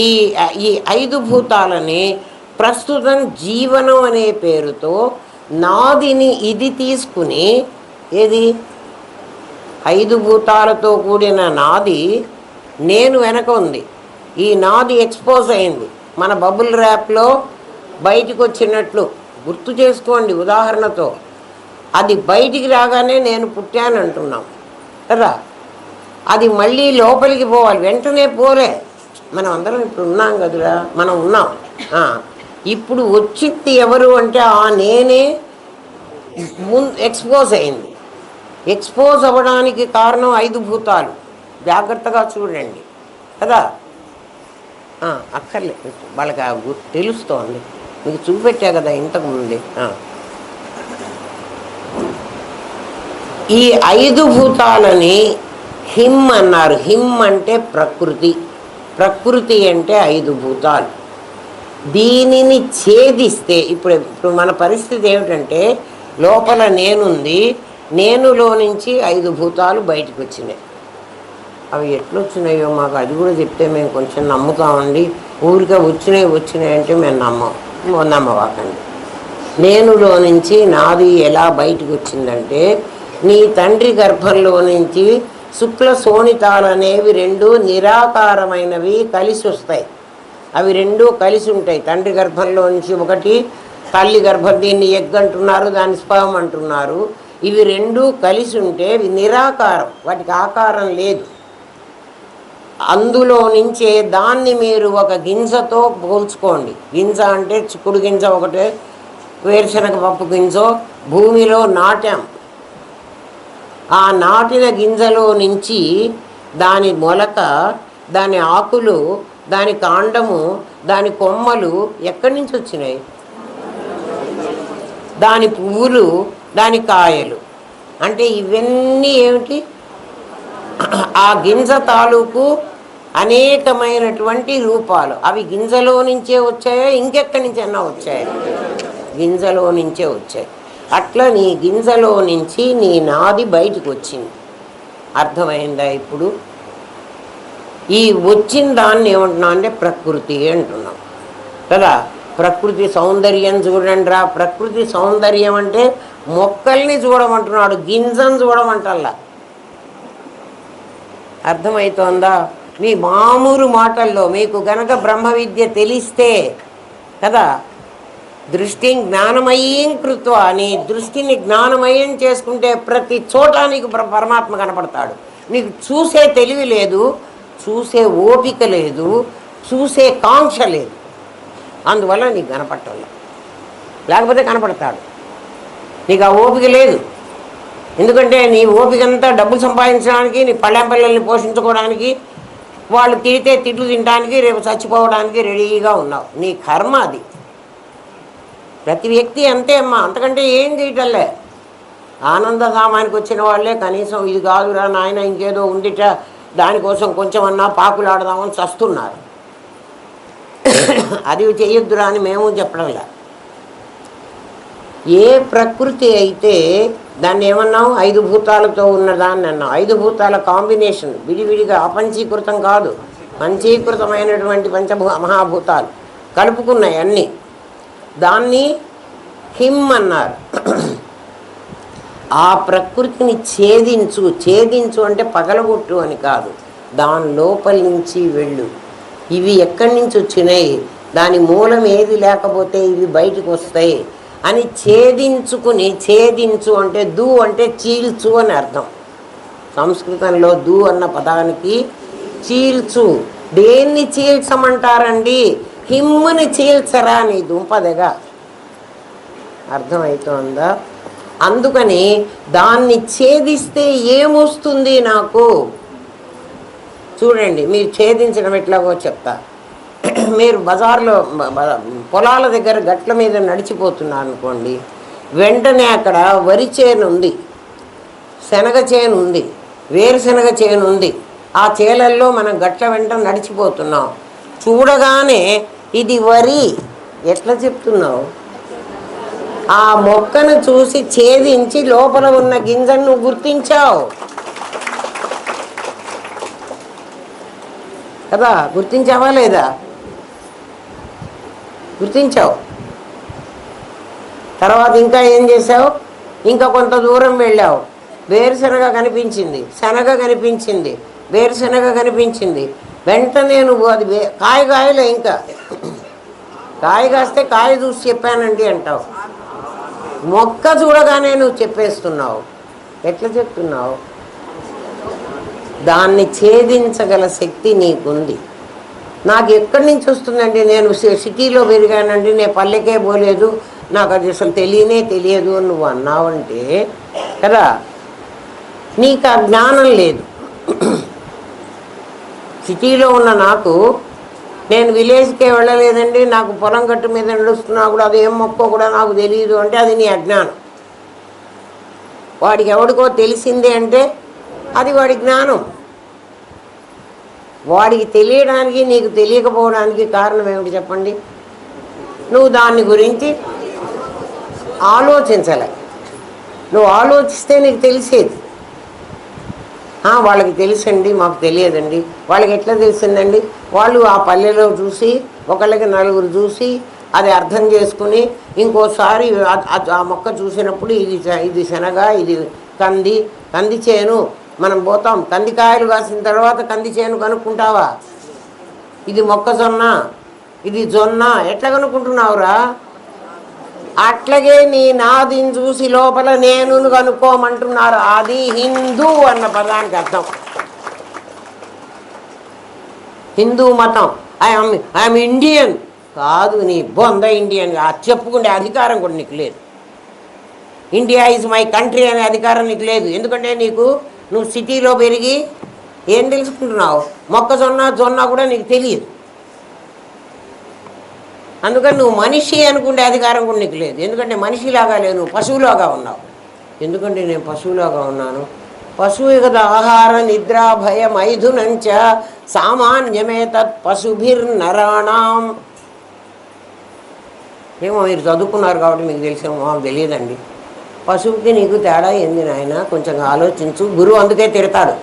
ఈ 5 భూతాలని ప్రస్తుతం జీవనం అనే పేరుతో నాదిని ఇది తీసుకుని, ఏది 5 భూతాలతో కూడిన నాది నేను వెనక ఉంది. ఈ నాది ఎక్స్పోజ్ అయింది. మన బబుల్ ర్యాప్లో బయటికి వచ్చినట్లు గుర్తు చేసుకోండి ఉదాహరణతో. అది బయటికి రాగానే నేను పుట్టాను అంటున్నాం కదా. అది మళ్ళీ లోపలికి పోవాలి, వెంటనే పోలే. మనం అందరం ఇప్పుడు ఉన్నాం కదురా, మనం ఉన్నాం. ఇప్పుడు వచ్చింది ఎవరు అంటే ఆ నేనే ఎక్స్పోజ్ అయింది. ఎక్స్పోజ్ అవ్వడానికి కారణం 5 భూతాలు. జాగ్రత్తగా చూడండి కదా. అక్కర్లేదు, వాళ్ళకి తెలుస్తోంది. మీకు చూపెట్టా కదా ఇంతకుముందే. ఈ 5 భూతాలని హిమ్ అన్నారు. హిమ్ అంటే ప్రకృతి, ప్రకృతి అంటే 5 భూతాలు. దీనిని ఛేదిస్తే ఇప్పుడు మన పరిస్థితి ఏమిటంటే లోపల నేనుంది, నేనులో నుంచి 5 భూతాలు బయటకు వచ్చినాయి. అవి ఎట్లొచ్చినాయో మాకు అది కూడా చెప్తే మేము కొంచెం నమ్ముతామండి. ఊరికే వచ్చినాయి అంటే మేము నమ్మవాకండి. నేనులో నుంచి నాది ఎలా బయటకు వచ్చిందంటే, నీ తండ్రి గర్భంలో నుంచి శుక్ల శోణితాలు అనేవి 2 నిరాకారమైనవి కలిసి వస్తాయి. అవి 2 కలిసి ఉంటాయి. తండ్రి గర్భంలో నుంచి ఒకటి, తల్లి గర్భం, దీన్ని ఎగ్ అంటున్నారు, దాన్ని స్పర్మ్ అంటున్నారు. ఇవి 2 కలిసి ఉంటే ఇవి నిరాకారం, వాటికి ఆకారం లేదు. అందులో నుంచే దాన్ని మీరు ఒక గింజతో పోల్చుకోండి. గింజ అంటే చిక్కుడు గింజ ఒకటే, వేరుశనగ పప్పు గింజో భూమిలో నాటాం. ఆ నాటిన గింజలో నుంచి దాని మొలక, దాని ఆకులు, దాని కాండము, దాని కొమ్మలు ఎక్కడి నుంచి వచ్చినాయి? దాని పువ్వులు, దాని కాయలు. అంటే ఇవన్నీ ఏమిటి? ఆ గింజ తాలూకు అనేకమైనటువంటి రూపాలు. అవి గింజలో నుంచే వచ్చాయో ఇంకెక్కడి నుంచైనా వచ్చాయి? గింజలో నుంచే వచ్చాయి. అట్లా నీ గింజలో నుంచి నీ నాది బయటకు వచ్చింది. అర్థమైందా? ఇప్పుడు ఈ వచ్చిన దాన్ని ఏమంటున్నాం అంటే ప్రకృతి అంటున్నాం కదా. ప్రకృతి సౌందర్యం చూడండి రా. ప్రకృతి సౌందర్యం అంటే మొక్కల్ని చూడమంటున్నాడు, గింజను చూడమంటల్లా. అర్థమవుతోందా? మీ మామూలు మాటల్లో మీకు గనక బ్రహ్మ విద్య తెలిస్తే కదా, దృష్టి జ్ఞానమయం కృత్వ, నీ దృష్టిని జ్ఞానమయం చేసుకుంటే ప్రతి చోట నీకు పరమాత్మ కనపడతాడు. నీకు చూసే తెలివి లేదు, చూసే ఓపిక లేదు, చూసే కాంక్ష లేదు, అందువల్ల నీకు కనపడటంలో. లేకపోతే కనపడతాడు. నీకు ఆ ఓపిక లేదు. ఎందుకంటే నీ ఓపికంతా డబ్బు సంపాదించడానికి, నీ పళ్ళెంపల్లెల్ని పోషించుకోవడానికి, వాళ్ళు తిడితే తిట్లు తినడానికి, రేపు చచ్చిపోవడానికి రెడీగా ఉన్నావు. నీ కర్మ అది. ప్రతి వ్యక్తి అంతే అమ్మా, అంతకంటే ఏం చేయటంలే. ఆనందధామానికి వచ్చిన వాళ్ళే కనీసం ఇది కాదురా నాయన ఇంకేదో ఉందిట దానికోసం కొంచెం అన్నా పాకులాడదామని చస్తున్నారు. అది చెయ్యొద్దురా అని మేము చెప్పడంలా. ఏ ప్రకృతి అయితే దాన్ని ఏమన్నాం, 5 భూతాలతో ఉన్నదాన్ని అన్నాం. 5 భూతాల కాంబినేషన్, విడివిడిగా అపంచీకృతం కాదు, పంచీకృతమైనటువంటి మహాభూతాలు కలుపుకున్నాయి అన్నీ. దాన్ని హిమ్ అన్నారు. ఆ ప్రకృతిని ఛేదించు అంటే పగలగొట్టు అని కాదు, దాని లోపలి నుంచి వెళ్ళు. ఇవి ఎక్కడి నుంచి వచ్చినాయి, దాని మూలం ఏది లేకపోతే ఇవి బయటకు వస్తాయి అని ఛేదించు అంటే దూ అంటే చీల్చు అని అర్థం. సంస్కృతంలో దూ అన్న పదానికి చీల్చు. దేన్ని చీల్చమంటారండి? హిమ్ముని చీల్చరా నీ దుంపదగా. అర్థమవుతోందా? అందుకని దాన్ని ఛేదిస్తే ఏమొస్తుంది నాకు? చూడండి, మీరు ఛేదించడం ఎట్లాగో చెప్తా. మీరు బజార్లో పొలాల దగ్గర గట్ల మీద నడిచిపోతున్నారు అనుకోండి, వెంటనే అక్కడ వరి చేను ఉంది, శనగ చేను ఉంది, వేరుశనగ చేను ఉంది. ఆ చేలల్లో మనం గట్ల వెంట నడిచిపోతున్నాం. చూడగానే ఇది వరి ఎట్లా చెప్తున్నావు? ఆ మొక్కను చూసి ఛేదించి లోపల ఉన్న గింజను నువ్వు గుర్తించావు కదా. గుర్తించావా లేదా? గుర్తించావు. తర్వాత ఇంకా ఏం చేసావు? ఇంకా కొంత దూరం వెళ్ళావు, వేరుశనగ కనిపించింది, శనగ కనిపించింది, వేరుశనగ కనిపించింది. వెంటనే నువ్వు అది కాయలే, ఇంకా కాయ కాస్తే కాయ చూసి చెప్పానండి అంటావు. మొక్క చూడగానే నువ్వు చెప్పేస్తున్నావు. ఎట్లా చెప్తున్నావు? దాన్ని ఛేదించగల శక్తి నీకుంది. నాకు ఎక్కడి నుంచి వస్తుందండి? నేను సిటీలో పెరిగానండి, నేను పల్లెకే పోలేదు, నాకు అది అసలు తెలియదు అని నువ్వు అన్నావంటే కదా, నీకు ఆ జ్ఞానం లేదు. సిటీలో ఉన్న నాకు, నేను విలేజ్కే వెళ్ళలేదండి, నాకు పొలం గట్టు మీద నడుస్తున్నా కూడా అది ఏం మొక్కో కూడా నాకు తెలియదు అంటే అది నీ అజ్ఞానం. వాడికి ఎవడికో తెలిసిందే అంటే అది వాడి జ్ఞానం. వాడికి తెలియడానికి నీకు తెలియకపోవడానికి కారణం ఏమిటి చెప్పండి? నువ్వు దాని గురించి ఆలోచించలే. నువ్వు ఆలోచిస్తే నీకు తెలిసేది. వాళ్ళకి తెలుసండి, మాకు తెలియదండి. వాళ్ళకి ఎట్లా తెలిసిందండి? వాళ్ళు ఆ పల్లెలో చూసి, ఒకళ్ళకి నలుగురు చూసి అది అర్థం చేసుకుని ఇంకోసారి ఆ మొక్క చూసినప్పుడు ఇది శనగ, ఇది కంది చేను, మనం పోతాం, కందికాయలు కాసిన తర్వాత కంది చేను కనుక్కుంటావా? ఇది మొక్కజొన్న, ఇది జొన్న, ఎట్లా కనుక్కుంటున్నావురా? అట్లాగే నీ నాదిని చూసి లోపల నేను కనుక్కోమంటున్నారు. అది హిందూ అన్న పదానికి అర్థం. హిందూ మతం, ఐఎమ్ ఇండియన్ కాదు, నీ బొంద ఇండియన్ చెప్పుకునే అధికారం కూడా నీకు లేదు. ఇండియా ఈజ్ మై కంట్రీ అనే అధికారం నీకు లేదు. ఎందుకంటే నువ్వు సిటీలో పెరిగి ఏం తెలుసుకుంటున్నావు? జొన్న కూడా నీకు తెలియదు. అందుకని నువ్వు మనిషి అనుకునే అధికారం కూడా నీకు లేదు. ఎందుకంటే మనిషిలాగా లేవు, నువ్వు పశువులాగా ఉన్నావు. ఎందుకంటే నేను పశువులాగా ఉన్నాను. పశువు కదా ఆహార నిద్ర భయ మైథునంచ సామాన్యమే తత్ పశుభిర్నరాణం. ఏమో మీరు చదువుకున్నారు కాబట్టి మీకు తెలిసిన మాకు తెలియదండి. పశువుకి నీకు తేడా ఏంది నాయన? కొంచెం ఆలోచించు. గురువు అందుకే తిడతాడు.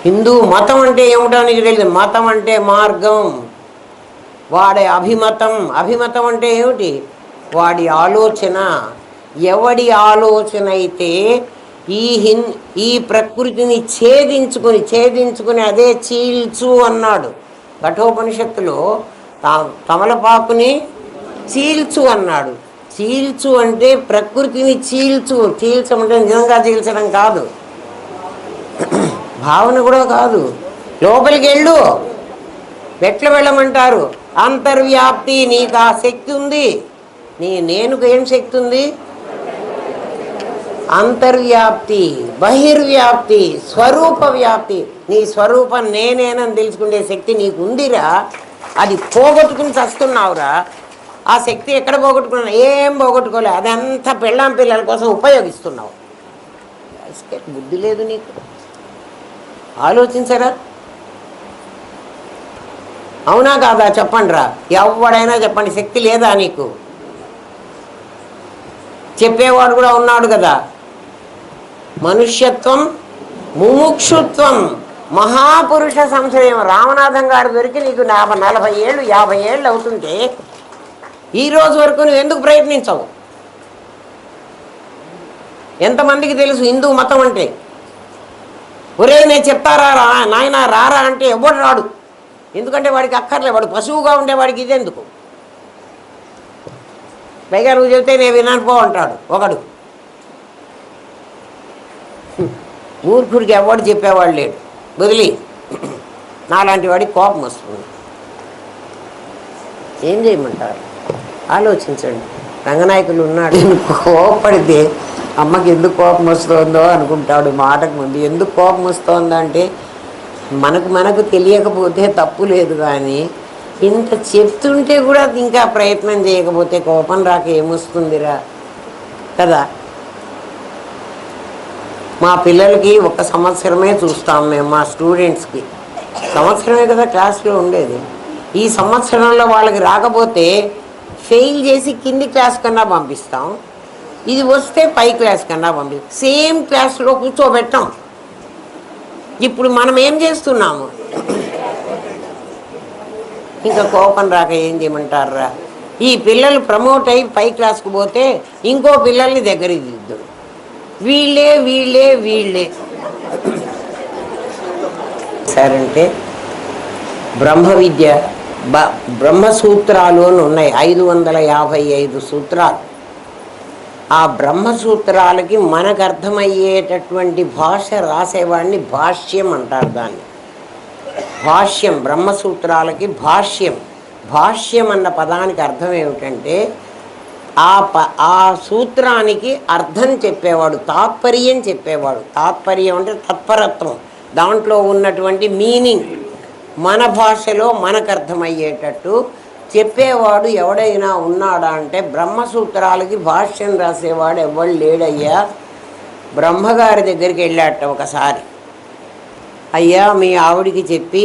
హిందూ మతం అంటే ఏమిటో నీకు తెలియదు. మతం అంటే మార్గం. వాడి అభిమతం అంటే ఏమిటి? వాడి ఆలోచన. ఎవడి ఆలోచన అయితే ఈ ప్రకృతిని ఛేదించుకుని అదే చీల్చు అన్నాడు కఠోపనిషత్తులో. తమలపాకుని చీల్చు అన్నాడు. చీల్చు అంటే ప్రకృతిని చీల్చమంటే నిజంగా చీల్చడం కాదు, భావన కూడా కాదు. లోపలికి వెళ్ళు. ఎట్లా వెళ్ళమంటారు? అంతర్వ్యాప్తి. నీకు ఆ శక్తి ఉంది. నేనుకు ఏం శక్తి ఉంది? అంతర్వ్యాప్తి, బహిర్వ్యాప్తి, స్వరూప వ్యాప్తి. నీ స్వరూపం నేనేనని తెలుసుకునే శక్తి నీకు ఉందిరా. అది పోగొట్టుకుని చస్తున్నావురా. ఆ శక్తి ఎక్కడ పోగొట్టుకున్నావు? ఏం పోగొట్టుకోలే. అదంతా పెళ్ళాం పిల్లల కోసం ఉపయోగిస్తున్నావు. బుద్ధి లేదు నీకు. ఆలోచించరా? అవునా కాదా? చెప్పండి రా. ఎవడైనా చెప్పండి. శక్తి లేదా నీకు? చెప్పేవాడు కూడా ఉన్నాడు కదా. మనుష్యత్వం, ముముక్షుత్వం, మహాపురుష సంశయం. రామనాథం గారు దొరికి నీకు 40 ఏళ్ళు 50 ఏళ్ళు అవుతుంటే ఈరోజు వరకు నువ్వు ఎందుకు ప్రయత్నించవు? ఎంతమందికి తెలుసు హిందూ మతం అంటే? ఒరే నేను చెప్తారా రా నాయన రారా అంటే ఎవడు రాడు. ఎందుకంటే వాడికి అక్కర్లే. వాడు పశువుగా ఉండేవాడికి ఇదెందుకు? పైగా నువ్వు చెబితే నేను వినాను పో అంటాడు ఒకడు. మూర్ఖుడికి ఎవడు చెప్పేవాడు లేడు. వదిలి. నాలాంటి వాడికి కోపం వస్తుంది. ఏం చేయమంటారు? ఆలోచించండి. రంగనాయకులు ఉన్నాడు. కోపడితే అమ్మకి ఎందుకు కోపం వస్తుందో అనుకుంటాడు మాటకు ముందు. ఎందుకు కోపం వస్తుందంటే మనకు తెలియకపోతే తప్పు లేదు, కానీ ఇంత చెప్తుంటే కూడా ఇంకా ప్రయత్నం చేయకపోతే కోపం రాక ఏమొస్తుందిరా కదా. మా పిల్లలకి 1 సంవత్సరమే చూస్తాం మేము. మా స్టూడెంట్స్కి సంవత్సరమే కదా క్లాస్లో ఉండేది. ఈ సంవత్సరంలో వాళ్ళకి రాకపోతే ఫెయిల్ చేసి కింది క్లాస్ కన్నా పంపిస్తాం. ఇది వస్తే పై క్లాస్ కన్నా పంపిస్తాం. సేమ్ క్లాస్లో కూర్చోబెట్టాం. ఇప్పుడు మనం ఏం చేస్తున్నాము? ఇంకా కోపం రాక ఏం చేయమంటారా? ఈ పిల్లలు ప్రమోట్ అయ్యి పై క్లాస్కు పోతే ఇంకో పిల్లల్ని దగ్గరికి దిద్దురు. వీళ్ళే సరంటే బ్రహ్మ విద్య బ్రహ్మసూత్రాలు అని ఉన్నాయి. 555 సూత్రాలు. ఆ బ్రహ్మసూత్రాలకి మనకు అర్థమయ్యేటటువంటి భాష రాసేవాడిని భాష్యం అంటారు. దాన్ని భాష్యం. బ్రహ్మసూత్రాలకి భాష్యం. భాష్యం అన్న పదానికి అర్థం ఏమిటంటే ఆ సూత్రానికి అర్థం చెప్పేవాడు, తాత్పర్యం చెప్పేవాడు. తాత్పర్యం అంటే తత్పరత్వం, దాంట్లో ఉన్నటువంటి మీనింగ్ మన భాషలో మనకు అర్థమయ్యేటట్టు చెప్పేవాడు ఎవడైనా ఉన్నాడా అంటే బ్రహ్మసూత్రాలకి భాష్యం రాసేవాడు ఎవడు లేడయ్యా. బ్రహ్మగారి దగ్గరికి వెళ్ళాట ఒకసారి. అయ్యా మీ ఆవిడికి చెప్పి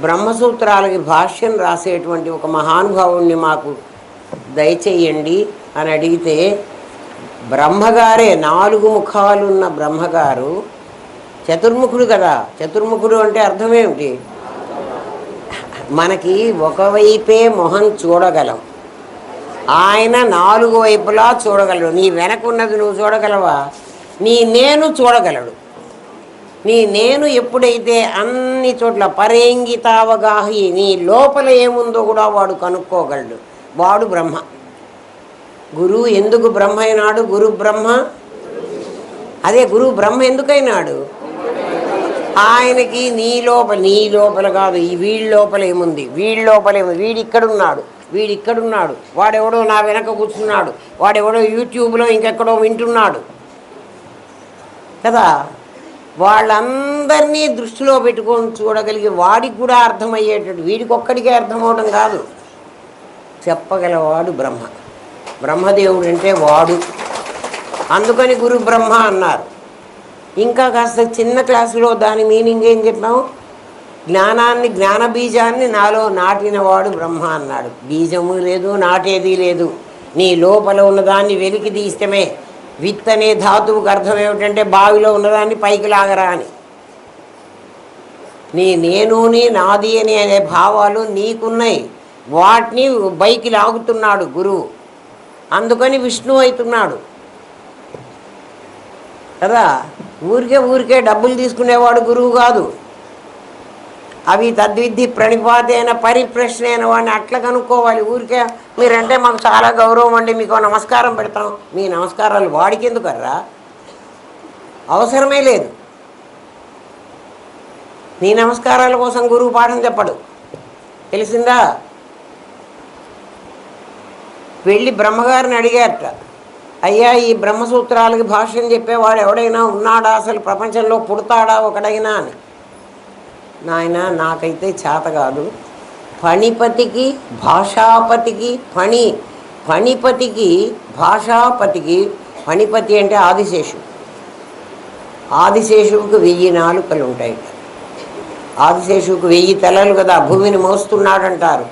బ్రహ్మసూత్రాలకి భాష్యం రాసేటువంటి ఒక మహానుభావుణ్ణి మాకు దయచేయండి అని అడిగితే బ్రహ్మగారే 4 ముఖాలున్న బ్రహ్మగారు చతుర్ముఖుడు కదా. చతుర్ముఖుడు అంటే అర్థమేమిటి? మనకి ఒకవైపే మొహం చూడగలం, ఆయన 4 వైపులా చూడగలడు. నీ వెనకున్నది నువ్వు చూడగలవా? నీ నేను చూడగలడు. నీ నేను ఎప్పుడైతే అన్ని చోట్ల పరేంగితావగాహి, నీ లోపల ఏముందో కూడా వాడు కనుక్కోగలడు. వాడు బ్రహ్మ. గురువు ఎందుకు బ్రహ్మ అయినాడు? గురు బ్రహ్మ. అదే గురువు బ్రహ్మ ఎందుకైనాడు? ఆయనకి నీ లోపల కాదు, ఈ వీడి లోపల ఏముంది, వీడిక్కడున్నాడు, వాడెవడో నా వెనక కూర్చున్నాడు, వాడెవడో యూట్యూబ్లో ఇంకెక్కడో వింటున్నాడు కదా. వాళ్ళందరినీ దృష్టిలో పెట్టుకొని చూడగలిగి వాడికి కూడా అర్థమయ్యేటట్టు, వీడికి ఒక్కడికే అర్థమవడం కాదు, చెప్పగలవాడు బ్రహ్మ. బ్రహ్మదేవుడు అంటే వాడు. అందుకని గురు బ్రహ్మ అన్నారు. ఇంకా కాస్త చిన్న క్లాసులో దాని మీనింగ్ ఏం చెప్పాము? జ్ఞాన బీజాన్ని నాలో నాటినవాడు బ్రహ్మ అన్నాడు. బీజము లేదు, నాటేది లేదు. నీ లోపల ఉన్నదాన్ని వెలికి తీస్తమే. విత్ అనే ధాతువుకు అర్థం ఏమిటంటే బావిలో ఉన్నదాన్ని పైకి లాగరా అని. నీ నాది అనే భావాలు నీకున్నాయి, వాటిని పైకి లాగుతున్నాడు గురువు. అందుకని విష్ణువు అవుతున్నాడు కదా. ఊరికే డబ్బులు తీసుకునేవాడు గురువు కాదు. అవి తద్విద్ధి ప్రణిపాతైన పరిప్రశ్న వాడిని అట్లా కనుక్కోవాలి. ఊరికే మీరంటే మాకు చాలా గౌరవం అండి, మీకు నమస్కారం పెడతాం. మీ నమస్కారాలు వాడికి ఎందుకర్రా? అవసరమే లేదు. నీ నమస్కారాల కోసం గురువు పాఠం చెప్పడు, తెలిసిందా? వెళ్ళి బ్రహ్మగారిని అడిగారట, అయ్యా ఈ బ్రహ్మసూత్రాలకి భాష్యం చెప్పేవాడు ఎవడైనా ఉన్నాడా, అసలు ప్రపంచంలో పుడతాడా ఒకడైనా అని. నాయన నాకైతే చేత కాదు, ఫణిపతికి భాషాపతికి ఫణిపతికి భాషాపతికి, ఫణిపతి అంటే ఆదిశేషుడు, ఆదిశేషువుకు 1000 నాలుకలు ఉంటాయి. ఆదిశేషువుకు 1000 తలలు కదా, భూమిని మోస్తున్నాడంటారు.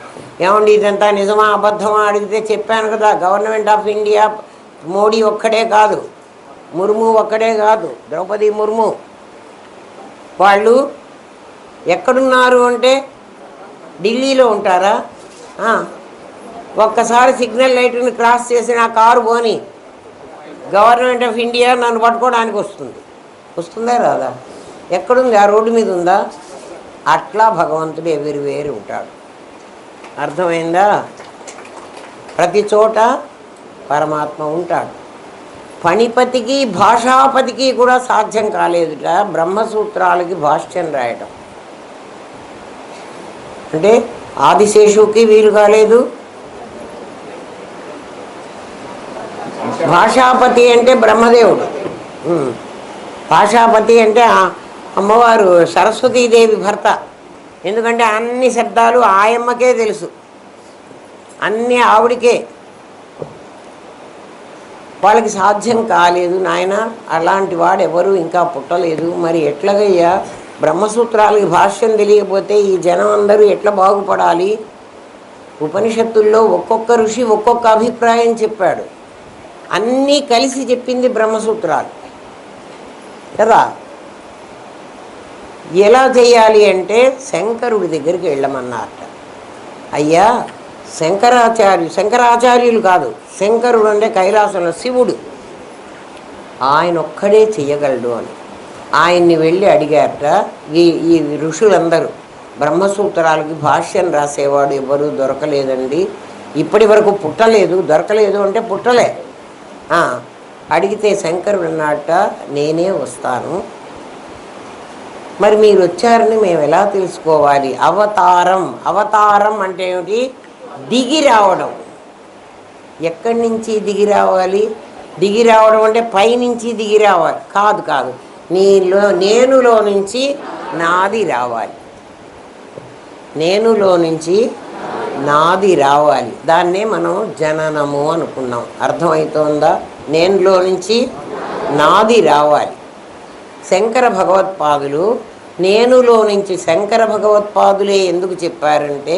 ఏమండి ఇదంతా నిజమా అబద్ధమా అడిగితే చెప్పాను కదా, గవర్నమెంట్ ఆఫ్ ఇండియా మోడీ ఒక్కడే కాదు, ముర్ము ఒక్కడే కాదు, ద్రౌపది ముర్ము వాళ్ళు ఎక్కడున్నారు అంటే ఢిల్లీలో ఉంటారా? ఒక్కసారి సిగ్నల్ లైట్ని క్రాస్ చేసి నా కారు పోని గవర్నమెంట్ ఆఫ్ ఇండియా నన్ను పట్టుకోవడానికి వస్తుందా రాదా? ఎక్కడుంది? ఆ రోడ్డు మీద ఉందా? అట్లా భగవంతుడు వేరు ఉంటాడు. అర్థమైందా? ప్రతి చోట పరమాత్మ ఉంటాడు. ఫణిపతికి భాషాపతికి కూడా సాధ్యం కాలేదుట బ్రహ్మసూత్రాలకి భాష్యం రాయటం. అంటే ఆదిశేషువుకి వీలు కాలేదు. భాషాపతి అంటే బ్రహ్మదేవుడు, భాషాపతి అంటే అమ్మవారు సరస్వతీదేవి భర్త. ఎందుకంటే అన్ని శబ్దాలు ఆయమ్మకే తెలుసు, అన్నీ ఆవిడికే. వాళ్ళకి సాధ్యం కాలేదు నాయన, అలాంటి వాడు ఎవరు ఇంకా పుట్టలేదు. మరి ఎట్లాగయ్యా బ్రహ్మసూత్రాలకి భాష్యం తెలియకపోతే ఈ జనం అందరూ ఎట్లా బాగుపడాలి? ఉపనిషత్తుల్లో ఒక్కొక్క ఋషి ఒక్కొక్క అభిప్రాయం చెప్పాడు, అన్నీ కలిసి చెప్పింది బ్రహ్మసూత్రాలు కదా. ఎలా చేయాలి అంటే శంకరుడి దగ్గరికి వెళ్ళమన్నారట. అయ్యా శంకరాచార్యులు కాదు, శంకరుడు అంటే కైలాసంలో శివుడు, ఆయన ఒక్కడే చెయ్యగలడు అని ఆయన్ని వెళ్ళి అడిగారట. ఈ ఋషులందరూ బ్రహ్మసూత్రాలకి భాష్యం రాసేవాడు ఎవరు దొరకలేదండి, ఇప్పటి వరకు పుట్టలేదు, దొరకలేదు అంటే పుట్టలే. అడిగితే శంకరుడు అన్నట్ట, నేనే వస్తాను. మరి మీరు వచ్చారని మేము ఎలా తెలుసుకోవాలి? అవతారం అంటే ఏమిటి? దిగి రావడం. ఎక్కడి నుంచి దిగి రావాలి? దిగి రావడం అంటే పైనుంచి దిగి రావాలి కాదు, నేనులో నుంచి నాది రావాలి, నేనులో నుంచి నాది రావాలి. దాన్నే మనం జననము అనుకున్నాం. అర్థమవుతోందా? నేనులో నుంచి నాది రావాలి. శంకర భగవత్పాదులు నేనులో నుంచి, శంకర భగవత్పాదులే ఎందుకు చెప్పారంటే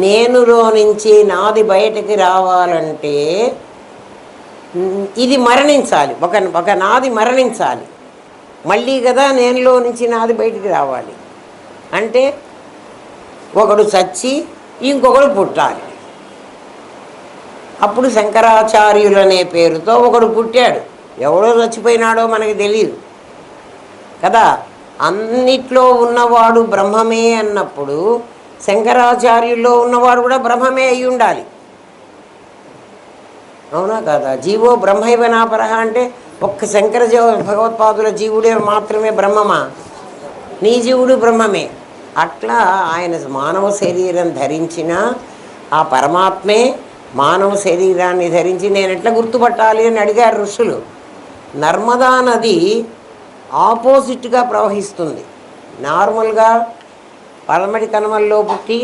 నేనులో నుంచి నాది బయటకి రావాలంటే ఇది మరణించాలి, ఒక నాది మరణించాలి, మళ్ళీ కదా నేనులో నుంచి నాది బయటికి రావాలి. అంటే ఒకడు చచ్చి ఇంకొకడు పుట్టాలి. అప్పుడు శంకరాచార్యులు అనే పేరుతో ఒకడు పుట్టాడు. ఎవడో చచ్చిపోయినాడో మనకి తెలియదు కదా. అన్నిట్లో ఉన్నవాడు బ్రహ్మమే అన్నప్పుడు శంకరాచార్యుల్లో ఉన్నవాడు కూడా బ్రహ్మమే అయి ఉండాలి, అవునా కదా? జీవో బ్రహ్మైవ నాపరః అంటే ఒక్క శంకర భగవత్పాదుల జీవుడే మాత్రమే బ్రహ్మమా? నీ జీవుడు బ్రహ్మమే. అట్లా ఆయన మానవ శరీరం ధరించిన ఆ పరమాత్మే మానవ శరీరాన్ని ధరించి నేను ఎట్లా గుర్తుపట్టాలి అని అడిగారు ఋషులు. నర్మదా నది ఆపోజిట్గా ప్రవహిస్తుంది. నార్మల్గా పడమటి కనుమల్లో పుట్టి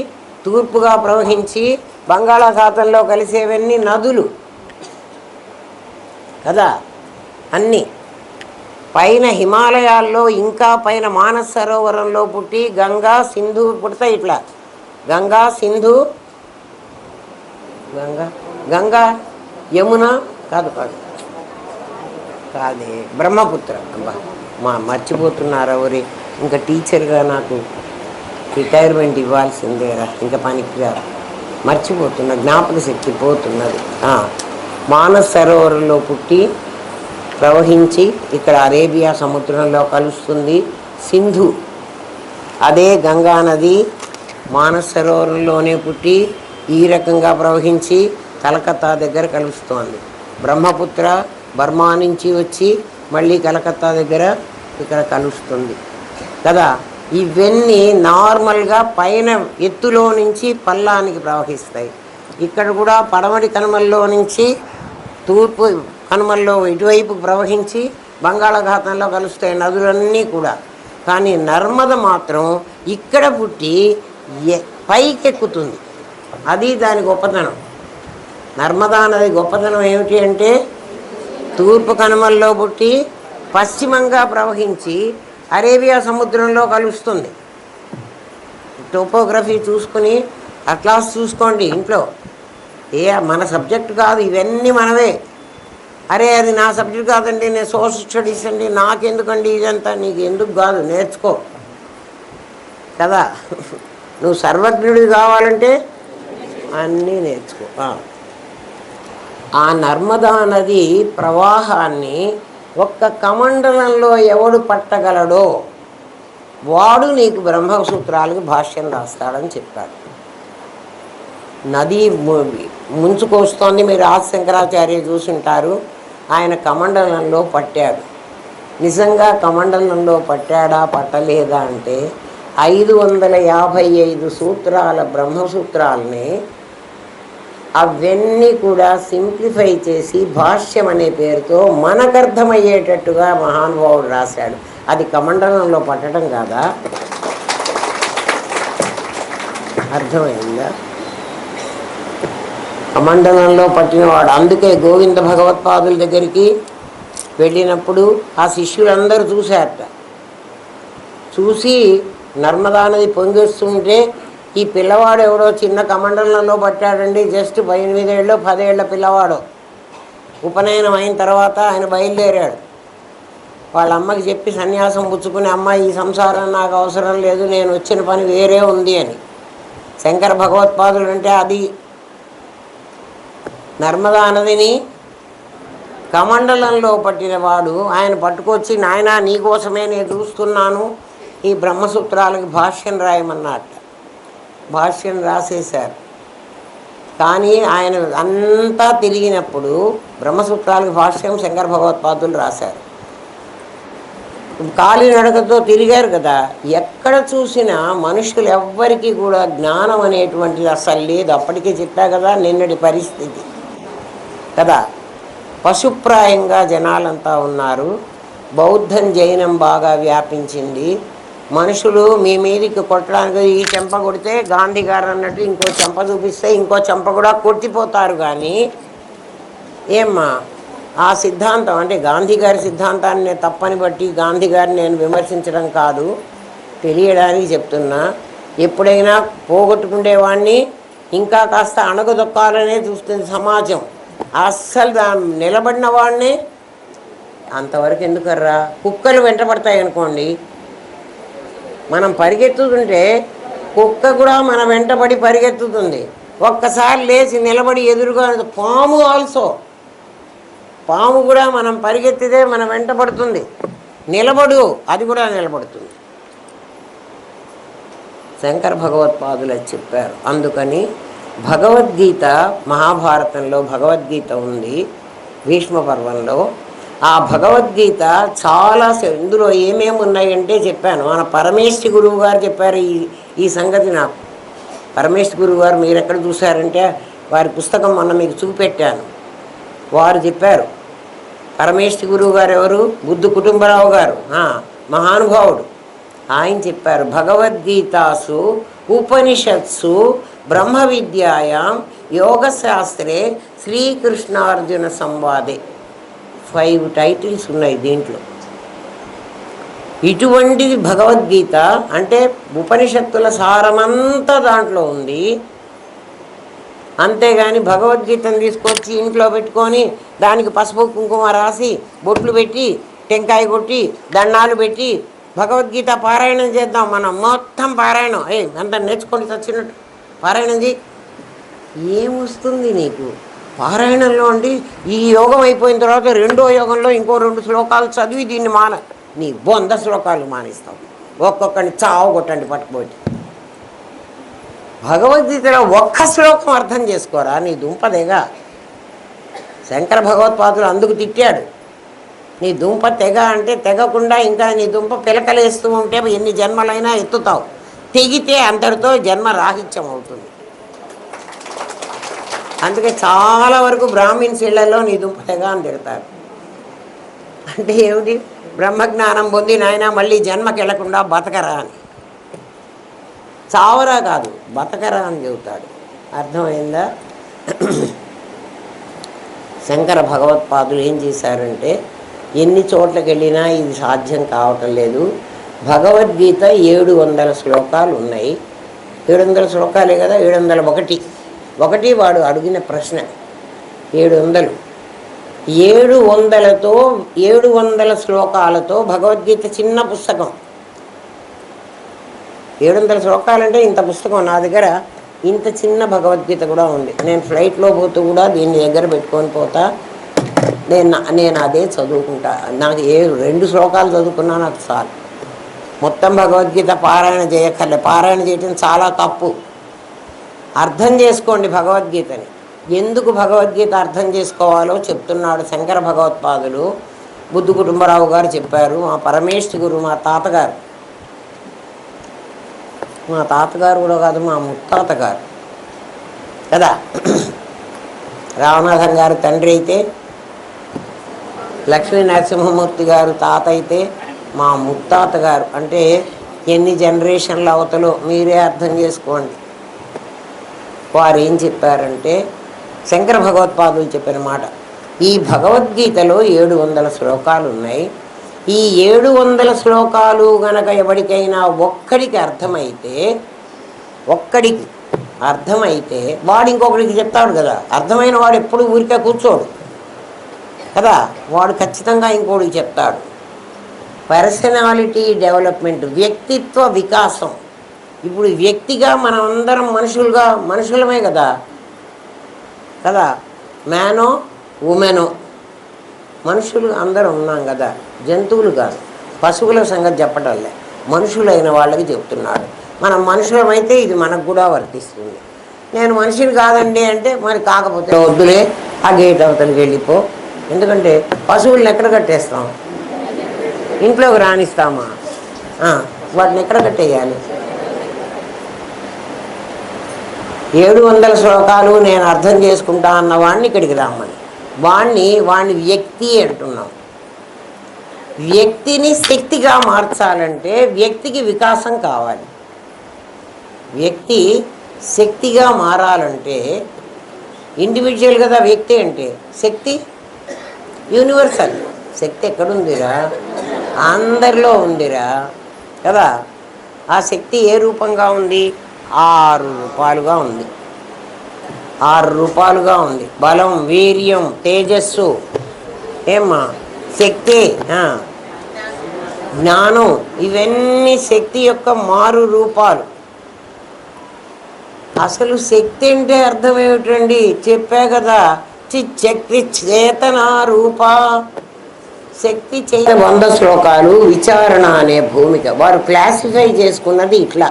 తూర్పుగా ప్రవహించి బంగాళాఖాతంలో కలిసేవన్నీ నదులు కదా. అన్నీ పైన హిమాలయాల్లో, ఇంకా పైన మానస సరోవరంలో పుట్టి గంగా సింధు పుడతాయి. ఇట్లా గంగా సింధు, గంగా యమున కాదే బ్రహ్మపుత్ర. మర్చిపోతున్నారా ఒరే, ఇంకా టీచర్గా నాకు రిటైర్మెంట్ ఇవ్వాల్సిందేరా, ఇంకా పనికిరా, మర్చిపోతున్నా, జ్ఞాపక శక్తి పోతున్నది. మానస సరోవరంలో పుట్టి ప్రవహించి ఇక్కడ అరేబియా సముద్రంలో కలుస్తుంది సింధు. అదే గంగా నది మానస సరోవరంలోనే పుట్టి ఈ రకంగా ప్రవహించి కలకత్తా దగ్గర కలుస్తోంది. బ్రహ్మపుత్ర బర్మా నుంచి వచ్చి మళ్ళీ కలకత్తా దగ్గర ఇక్కడ కలుస్తుంది కదా. ఇవన్నీ నార్మల్గా పైన ఎత్తులో నుంచి పల్లానికి ప్రవహిస్తాయి. ఇక్కడ కూడా పడమటి కనుమల్లో నుంచి తూర్పు కనుమల్లో ఇటువైపు ప్రవహించి బంగాళాఖాతంలో కలుస్తాయి నదులన్నీ కూడా. కానీ నర్మద మాత్రం ఇక్కడ పుట్టి పైకెక్కుతుంది. అది దాని గొప్పతనం. నర్మదా నది గొప్పతనం ఏమిటి అంటే తూర్పు కనుమల్లో పుట్టి పశ్చిమంగా ప్రవహించి అరేబియా సముద్రంలో కలుస్తుంది. టోపోగ్రఫీ చూసుకుని అట్లాస్ చూసుకోండి ఇంట్లో. మన సబ్జెక్ట్ కాదు, ఇవన్నీ మనవే. అరే అది నా సబ్జెక్ట్ కాదండి, నేను సోషల్ స్టడీస్ అండి, నాకెందుకండి ఇదంతా. నీకు ఎందుకు కాదు, నేర్చుకో కదా. నువ్వు సర్వజ్ఞుడి కావాలంటే అన్నీ నేర్చుకో. ఆ నర్మదా నది ప్రవాహాన్ని ఒక్క కమండలంలో ఎవడు పట్టగలడో వాడు నీకు బ్రహ్మసూత్రాలకు భాష్యం రాస్తాడని చెప్పాడు. నది ముంచుకొస్తోంది, మీరు ఆదిశంకరాచార్య చూసుంటారు. ఆయన కమండలంలో పట్టాడు. నిజంగా కమండలంలో పట్టాడా పట్టలేదా అంటే 555 సూత్రాల బ్రహ్మసూత్రాలని అవన్నీ కూడా సింప్లిఫై చేసి భాష్యం అనే పేరుతో మనకర్థమయ్యేటట్టుగా మహానుభావుడు రాశాడు. అది కమండలంలో పట్టడం కాదా? అర్థమైందా? కమండలంలో పట్టినవాడు. అందుకే గోవింద భగవత్పాదుల దగ్గరికి వెళ్ళినప్పుడు ఆ శిష్యులందరూ చూశారట. చూసి నర్మదా నది పొంగేస్తుంటే ఈ పిల్లవాడు ఎవడో చిన్న కమండలంలో పట్టాడండి, జస్ట్ 8 ఏళ్ళు 10 ఏళ్ల పిల్లవాడు. ఉపనయనం అయిన తర్వాత ఆయన బయలుదేరాడు. వాళ్ళ అమ్మకి చెప్పి సన్యాసం పుచ్చుకుని, అమ్మ ఈ సంసారం నాకు అవసరం లేదు, నేను వచ్చిన పని వేరే ఉంది అని. శంకర భగవత్పాదులు అంటే అది నర్మదా నదిని కమండలంలో పట్టినవాడు. ఆయన పట్టుకొచ్చి, నాయనా నీకోసమే నేను చూస్తున్నాను, ఈ బ్రహ్మసూత్రాలకు భాష్యం రాయమన్నట్ట. భాష్యం రాసేశారు. కానీ ఆయన అంతా తిరిగినప్పుడు బ్రహ్మసూత్రాలకు భాష్యం శంకర భగవత్పాదులు రాశారు. కాలినడకతో తిరిగారు కదా. ఎక్కడ చూసినా మనుషులు ఎవ్వరికీ కూడా జ్ఞానం అనేటువంటిది అసలు లేదు. అప్పటికే చెప్పా కదా నిన్నటి పరిస్థితి కదా. పశుప్రాయంగా జనాలంతా ఉన్నారు. బౌద్ధం జైనం బాగా వ్యాపించింది. మనుషులు మీ మీదకి కొట్టడానికి ఈ చెంప కొడితే గాంధీ గారు అన్నట్టు ఇంకో చెంప చూపిస్తే ఇంకో చెంప కూడా కొట్టిపోతారు. కానీ ఏమ్మా ఆ సిద్ధాంతం అంటే గాంధీ గారి సిద్ధాంతాన్ని నేను తప్పని బట్టి గాంధీ గారిని నేను విమర్శించడం కాదు, తెలియడానికి చెప్తున్నా. ఎప్పుడైనా పోగొట్టుకునేవాడిని ఇంకా కాస్త అణగదొక్కాలనే చూస్తుంది సమాజం. అస్సలు నిలబడిన వాడిని అంతవరకు ఎందుకర్రా. కుక్కలు వెంటబడతాయి అనుకోండి, మనం పరిగెత్తుతుంటే కుక్క కూడా మన వెంటబడి పరిగెత్తుతుంది. ఒక్కసారి లేచి నిలబడి ఎదురుగా పాము ఆల్సో, పాము కూడా మనం పరిగెత్తితే మన వెంటబడుతుంది. నిలబడు, అది కూడా నిలబడుతుంది. శంకర భగవత్పాదులు చెప్పారు. అందుకని భగవద్గీత, మహాభారతంలో భగవద్గీత ఉంది, భీష్మ పర్వంలో. ఆ భగవద్గీత చాలా ఇందులో ఏమేమి ఉన్నాయంటే చెప్పాను. మన పరమేశ్వరి గురువు గారు చెప్పారు ఈ సంగతి నాకు. పరమేశ్వరి గురువు గారు మీరు ఎక్కడ చూశారంటే వారి పుస్తకం మొన్న మీకు చూపెట్టాను. వారు చెప్పారు. పరమేశ్వరి గురువు గారు ఎవరు? బుద్ధు కుటుంబరావు గారు, మహానుభావుడు. ఆయన చెప్పారు, భగవద్గీతాసు ఉపనిషత్సు బ్రహ్మ విద్యాయాం యోగశాస్త్రే శ్రీకృష్ణార్జున సంవాదే 5 టైటిల్స్ ఉన్నాయి దీంట్లో. ఇటువంటిది భగవద్గీత అంటే ఉపనిషత్తుల సారమంతా దాంట్లో ఉంది. అంతేగాని భగవద్గీతను తీసుకొచ్చి ఇంట్లో పెట్టుకొని దానికి పసుపు కుంకుమ రాసి బొట్లు పెట్టి టెంకాయ కొట్టి దండాలు పెట్టి భగవద్గీత పారాయణం చేద్దాం మనం. మొత్తం పారాయణం అంత నేర్చుకొని వచ్చినట్టు పారాయణం చేయి. ఏమొస్తుంది నీకు పారాయణంలో? అండి ఈ యోగం అయిపోయిన తర్వాత రెండో యోగంలో ఇంకో 2 శ్లోకాలు చదివి దీన్ని నీ 100 శ్లోకాలు మానేస్తావు. ఒక్కొక్కడిని చావు కొట్టండి పట్టుకోటి. భగవద్గీతలో ఒక్క శ్లోకం అర్థం చేసుకోరా, నీ దుంపదేగా. శంకర భగవత్పాదులు అందుకు తిట్టాడు. నీ దుంప తెగ అంటే తెగకుండా ఇంకా నీ దుంప పిలకలేస్తూ ఉంటే ఎన్ని జన్మలైనా ఎత్తుతావు. తెగితే అంతటితో జన్మ రాహిత్యం అవుతుంది. అందుకే చాలా వరకు బ్రాహ్మిన్స్ ఇళ్లలో నీ దుంప తెగ అని తిడతారు. అంటే ఏమిటి? బ్రహ్మజ్ఞానం పొంది నాయన మళ్ళీ జన్మకి వెళ్లకుండా బతకరా అని. చావరా కాదు, బతకరా అని చెబుతాడు. అర్థమైందా? శంకర భగవత్పాదులు ఏం చేశారంటే, ఎన్ని చోట్లకి వెళ్ళినా ఇది సాధ్యం కావటం లేదు. భగవద్గీత 700 శ్లోకాలు ఉన్నాయి. 700 శ్లోకాలే కదా, 701 వాడు అడిగిన ప్రశ్న 700. 700 శ్లోకాలతో భగవద్గీత చిన్న పుస్తకం. 700 శ్లోకాలంటే ఇంత పుస్తకం. నా దగ్గర ఇంత చిన్న భగవద్గీత కూడా ఉంది. నేను ఫ్లైట్లో పోతూ కూడా దీన్ని దగ్గర పెట్టుకొని పోతా. నేను అదే చదువుకుంటా. నాకు 2 శ్లోకాలు చదువుకున్నా నాకు చాలు. మొత్తం భగవద్గీత పారాయణ చేయక్కర్లే. పారాయణ చేయటం చాలా తప్పు. అర్థం చేసుకోండి భగవద్గీతని. ఎందుకు భగవద్గీత అర్థం చేసుకోవాలో చెప్తున్నాడు శంకర భగవత్పాదులు. బుద్ధు కుటుంబరావు గారు చెప్పారు. మా పరమేశ్వర గురు, మా తాతగారు కూడా కాదు, మా ముత్తాతగారు కదా. రామనాథం గారు తండ్రి అయితే, లక్ష్మీ నరసింహమూర్తి గారు తాత అయితే, మా ముత్తాత గారు అంటే ఎన్ని జనరేషన్ల అవతలో మీరే అర్థం చేసుకోండి. వారు ఏం చెప్పారంటే, శంకర భగవత్పాదులు చెప్పిన మాట, ఈ భగవద్గీతలో 700 శ్లోకాలు ఉన్నాయి. ఈ 700 శ్లోకాలు గనక ఎవరికైనా ఒక్కడికి అర్థమైతే వాడు ఇంకొకడికి చెప్తాడు కదా. అర్థమైన వాడు ఎప్పుడు ఊరికే కూర్చోడు కదా, వాడు ఖచ్చితంగా ఇంకోడికి చెప్తాడు. పర్సనాలిటీ డెవలప్మెంట్, వ్యక్తిత్వ వికాసం. ఇప్పుడు వ్యక్తిగా మనం అందరం మనుషులమే కదా, మ్యానో ఉమెనో మనుషులు అందరం ఉన్నాం కదా, జంతువులు కాదు. పశువుల సంగతి చెప్పటంలే, మనుషులైన వాళ్ళకి చెప్తున్నాడు. మనం మనుషులమైతే ఇది మనకు కూడా వర్తిస్తుంది. నేను మనిషిని కాదండి అంటే, మరి కాకపోతే వద్దులే, ఆ గేట్ అవతలకి వెళ్ళిపో. ఎందుకంటే పశువులను ఎక్కడ కట్టేస్తాం? ఇంట్లోకి రాణిస్తామా? వాటిని ఎక్కడ కట్టేయాలి? 700 శ్లోకాలు నేను అర్థం చేసుకుంటా అన్న వాడిని ఇక్కడికి రమ్మని, వాణ్ణి వ్యక్తి అంటున్నాం. వ్యక్తిని శక్తిగా మార్చాలంటే వ్యక్తికి వికాసం కావాలి. వ్యక్తి శక్తిగా మారాలంటే ఇండివిజువల్ కదా వ్యక్తి అంటే. శక్తి యూనివర్సల్. శక్తి ఎక్కడుందిరా? అందరిలో ఉందిరా కదా. ఆ శక్తి ఏ రూపంగా ఉంది? 6 రూపాలుగా ఉంది. 6 రూపాలుగా ఉంది. బలం, వీర్యం, తేజస్సు, ఏమ్మా శక్తి, జ్ఞానం, ఇవన్నీ శక్తి యొక్క మారు రూపాలు. అసలు శక్తి అంటే అర్థం ఏమిటండి? చెప్పా కదా, చిచ్చక్తి చేతన రూప. శక్తి 100 శ్లోకాలు విచారణ అనే భూమిక. వారు క్లాసిఫై చేసుకున్నది ఇట్లా.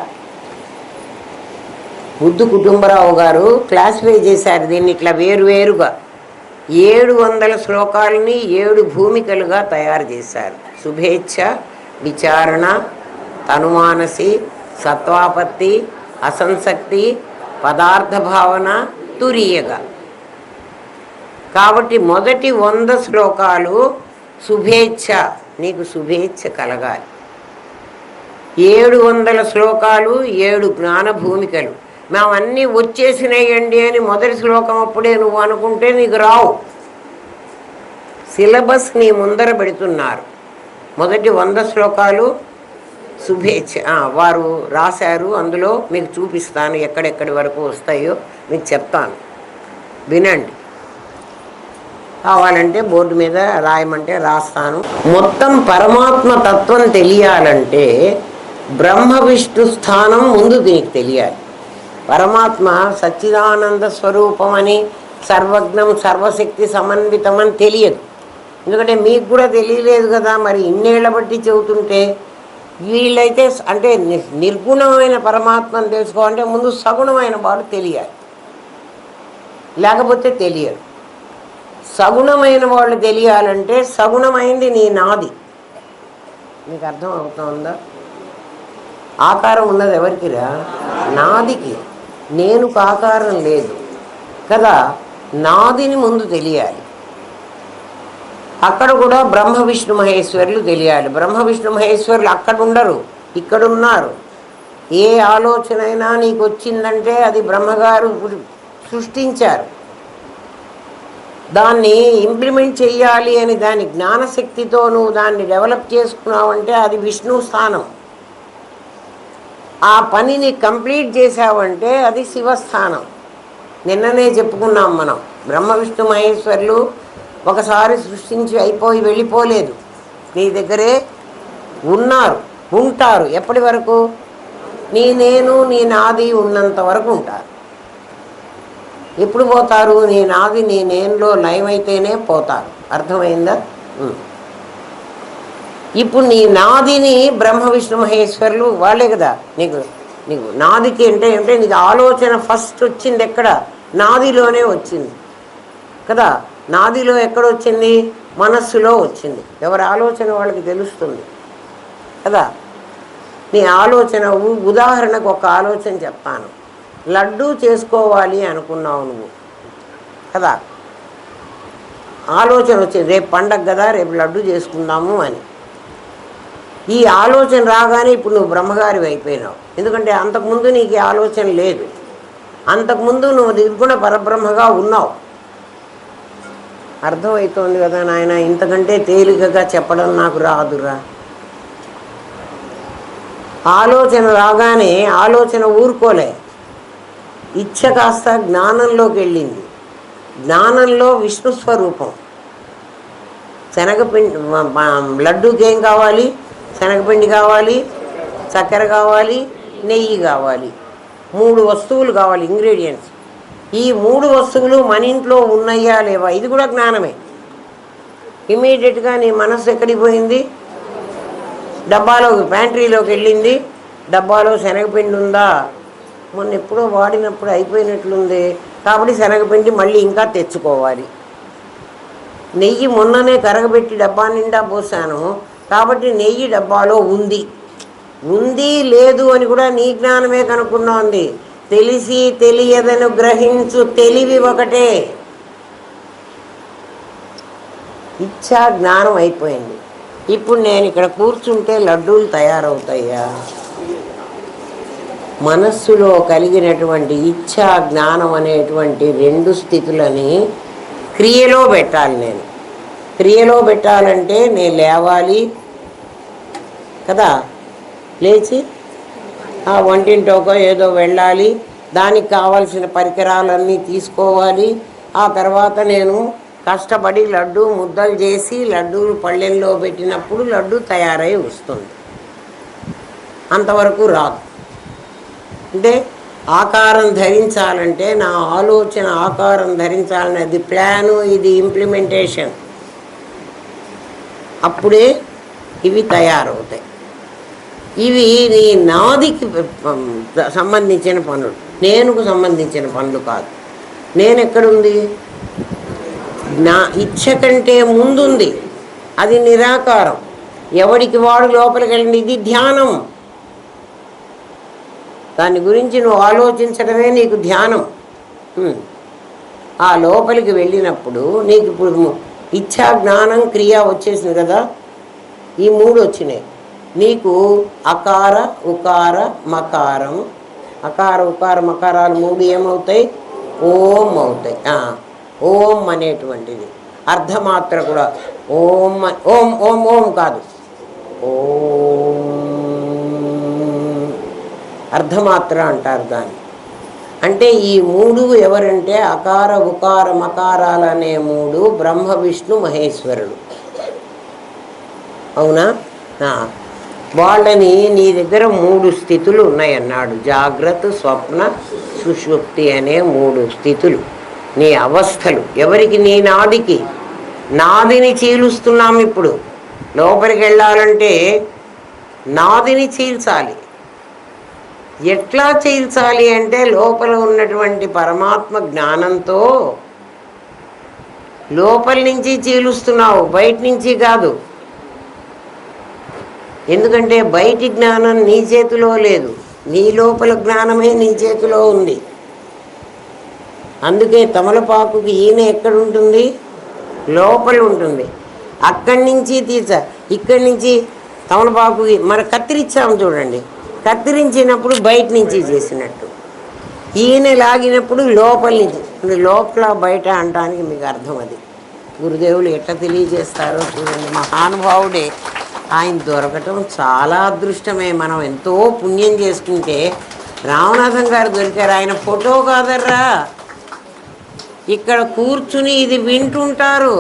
బుద్ధు కుటుంబరావు గారు క్లాసిఫై చేశారు దీన్ని ఇట్లా వేరువేరుగా. 700 శ్లోకాలని 7 భూమికలుగా తయారు చేశారు. శుభేచ్ఛ, విచారణ, తనుమానసి, సత్వాపత్తి, అసంసక్తి, పదార్థ భావన, తురీయగా. కాబట్టి మొదటి 100 శ్లోకాలు శుభేచ్ఛ, నీకు శుభేచ్ఛ కలగాలి. 700 శ్లోకాలు 7 జ్ఞాన భూమికలు. మేము అన్నీ వచ్చేసినాయండి అని మొదటి శ్లోకం అప్పుడే నువ్వు అనుకుంటే నీకు రావు. సిలబస్ నీ ముందర పెడుతున్నారు. మొదటి 100 శ్లోకాలు శుభేచ్ఛ వారు రాశారు. అందులో మీకు చూపిస్తాను, ఎక్కడెక్కడి వరకు వస్తాయో మీకు చెప్తాను, వినండి. కావాలంటే బోర్డు మీద రాయమంటే రాస్తాను. మొత్తం పరమాత్మ తత్వం తెలియాలంటే బ్రహ్మ విష్ణు స్థానం ముందు దీనికి తెలియాలి. పరమాత్మ సచ్చిదానంద స్వరూపం అని, సర్వజ్ఞం సర్వశక్తి సమన్వితం అని తెలియదు. ఎందుకంటే మీకు కూడా తెలియలేదు కదా. మరి ఇన్నేళ్ల బట్టి చెబుతుంటే వీళ్ళైతే అంటే నిర్గుణమైన పరమాత్మను తెలుసుకోవాలంటే ముందు సగుణమైన వాడు తెలియాలి, లేకపోతే తెలియదు. సగుణమైన వాళ్ళు తెలియాలంటే సగుణమైంది నీ నాది. నీకు అర్థం అవుతుందా? ఆకారం ఉన్నది ఎవరికిరా? నాదికి. నేనుకు ఆకారం లేదు కదా. నాదిని ముందు తెలియాలి. అక్కడ కూడా బ్రహ్మ విష్ణు మహేశ్వరులు తెలియాలి. బ్రహ్మ విష్ణు మహేశ్వరులు అక్కడ ఉండరు, ఇక్కడున్నారు. ఏ ఆలోచన అయినా నీకు వచ్చిందంటే అది బ్రహ్మగారు సృష్టించారు. దాన్ని ఇంప్లిమెంట్ చెయ్యాలి అని దాని జ్ఞానశక్తితో నువ్వు దాన్ని డెవలప్ చేసుకున్నావంటే అది విష్ణు స్థానం. ఆ పనిని కంప్లీట్ చేసావంటే అది శివస్థానం. నిన్ననే చెప్పుకున్నాం మనం. బ్రహ్మ విష్ణు మహేశ్వరులు ఒకసారి సృష్టించి అయిపోయి వెళ్ళిపోలేదు, నీ దగ్గరే ఉన్నారు, ఉంటారు. ఎప్పటి వరకు? నీ నేను నీ నాది ఉన్నంత వరకు ఉంటారు. ఎప్పుడు పోతారు? నీ నాది నీ నేనులో లయమైతేనే పోతారు. అర్థమైందా? ఇప్పుడు నీ నాదిని బ్రహ్మ విష్ణు మహేశ్వరులు వాళ్ళే కదా. నీకు నీకు నాదికి అంటే నీకు ఆలోచన ఫస్ట్ వచ్చింది ఎక్కడ? నాదిలోనే వచ్చింది కదా. నాదిలో ఎక్కడ వచ్చింది? మనస్సులో వచ్చింది. ఎవరి ఆలోచన వాళ్ళకి తెలుస్తుంది కదా. నీ ఆలోచన ఉదాహరణకు ఒక ఆలోచన చెప్తాను. లడ్డూ చేసుకోవాలి అనుకున్నావు నువ్వు కదా. ఆలోచన వచ్చింది, రేపు పండగ కదా, రేపు లడ్డూ చేసుకుందాము అని. ఈ ఆలోచన రాగానే ఇప్పుడు నువ్వు బ్రహ్మగారివి అయిపోయినావు. ఎందుకంటే అంతకుముందు నీకు ఈ ఆలోచన లేదు. అంతకుముందు నువ్వు నిర్గుణ పరబ్రహ్మగా ఉన్నావు. అర్థమవుతోంది కదా నాయన. ఇంతకంటే తేలికగా చెప్పడం నాకు రాదురా. ఆలోచన రాగానే ఆలోచన ఊరుకోలే, ఇచ్చ కాస్త జ్ఞానంలోకి వెళ్ళింది. జ్ఞానంలో విష్ణు స్వరూపం. శనగపిండి లడ్డూకి ఏం కావాలి? శనగపిండి కావాలి, చక్కెర కావాలి, నెయ్యి కావాలి. 3 వస్తువులు కావాలి, ఇంగ్రీడియంట్స్. ఈ 3 వస్తువులు మన ఇంట్లో ఉన్నాయా లేవా? ఇది కూడా జ్ఞానమే. ఇమీడియట్గా నీ మనస్సు ఎక్కడికి పోయింది? డబ్బాలోకి, ప్యాంట్రీలోకి వెళ్ళింది. డబ్బాలో శనగపిండి ఉందా? మొన్న ఎప్పుడో వాడినప్పుడు అయిపోయినట్లుంది, కాబట్టి శనగపిండి మళ్ళీ ఇంకా తెచ్చుకోవాలి. నెయ్యి మొన్ననే కరగబెట్టి డబ్బా నిండా పోసాను, కాబట్టి నెయ్యి డబ్బాలో ఉంది. ఉంది లేదు అని కూడా నీ జ్ఞానమే కనుక్కున్నోంది. తెలిసి తెలియదను గ్రహించు తెలివి ఒకటే. ఇచ్చా జ్ఞానం అయిపోయింది. ఇప్పుడు నేను ఇక్కడ కూర్చుంటే లడ్డూలు తయారవుతాయా? మనస్సులో కలిగినటువంటి ఇచ్చా జ్ఞానం అనేటువంటి 2 స్థితులని క్రియలో పెట్టాలి. నేను క్రియలో పెట్టాలంటే నేను లేవాలి కదా, లేచి ఆ వంటింటోకో ఏదో వెళ్ళాలి, దానికి కావాల్సిన పరికరాలన్నీ తీసుకోవాలి. ఆ తర్వాత నేను కష్టపడి లడ్డు ముద్దలు చేసి లడ్డూలు పళ్ళెల్లో పెట్టినప్పుడు లడ్డు తయారై వస్తుంది. అంతవరకు రాదు. అంటే ఆకారం ధరించాలంటే నా ఆలోచన ఆకారం ధరించాలని, అది ప్లాను, ఇది ఇంప్లిమెంటేషన్. అప్పుడే ఇవి తయారవుతాయి. ఇవి నీ నాదికి సంబంధించిన పనులు, నేనుకు సంబంధించిన పనులు కాదు. నేను ఎక్కడుంది? నా ఇచ్చ కంటే ముందుంది. అది నిరాకారం. ఎవడికి వాడు లోపలికి వెళ్ళండి. ఇది ధ్యానం. దాని గురించి నువ్వు ఆలోచించడమే నీకు ధ్యానం. ఆ లోపలికి వెళ్ళినప్పుడు నీకు ఇప్పుడు ఇచ్చా జ్ఞానం క్రియ వచ్చేసింది కదా. ఈ 3 వచ్చినాయి నీకు. అకార ఉకార మకారం. అకార ఉకార మకారాలు 3 ఏమవుతాయి? ఓం అవుతాయి. ఓం అనేటువంటిది అర్ధమాత్ర కూడా. ఓం ఓం ఓం ఓం కాదు, ఓం అర్ధమాత్ర అంటారు దాన్ని. అంటే ఈ 3 ఎవరంటే అకార ఉకార మకారాలు అనే 3 బ్రహ్మ విష్ణు మహేశ్వరుడు. అవునా? వాళ్ళని నీ దగ్గర 3 స్థితులు ఉన్నాయన్నాడు. జాగ్రత్త, స్వప్న, సుషుప్తి అనే 3 స్థితులు, నీ అవస్థలు. ఎవరికి? నీ నాదికి. నాదిని చీలుస్తున్నాం ఇప్పుడు. లోపలికి వెళ్ళాలంటే నాదిని చీల్చాలి. ఎట్లా చీల్చాలి అంటే లోపల ఉన్నటువంటి పరమాత్మ జ్ఞానంతో లోపల నుంచి చీలుస్తున్నావు, బయట నుంచి కాదు. ఎందుకంటే బయటి జ్ఞానం నీ చేతిలో లేదు, నీ లోపల జ్ఞానమే నీ చేతిలో ఉంది. అందుకే తమలపాకుకి ఈయన ఎక్కడుంటుంది? లోపల ఉంటుంది. అక్కడి నుంచి ఇక్కడి నుంచి తమలపాకుకి మరి కత్తిరించాము చూడండి, కత్తిరించినప్పుడు బయట నుంచి చేసినట్టు, ఈయన లాగినప్పుడు లోపల నుంచి. లోపల బయట అనడానికి మీకు అర్థం అది. గురుదేవులు ఎట్లా తెలియజేస్తారో చూడండి. మహానుభావుడే, ఆయన దొరకటం చాలా అదృష్టమే. మనం ఎంతో పుణ్యం చేసుకుంటే రామనాథం గారు దొరికారు. ఆయన ఫోటో కాదర్రా, ఇక్కడ కూర్చుని ఇది వింటుంటారు.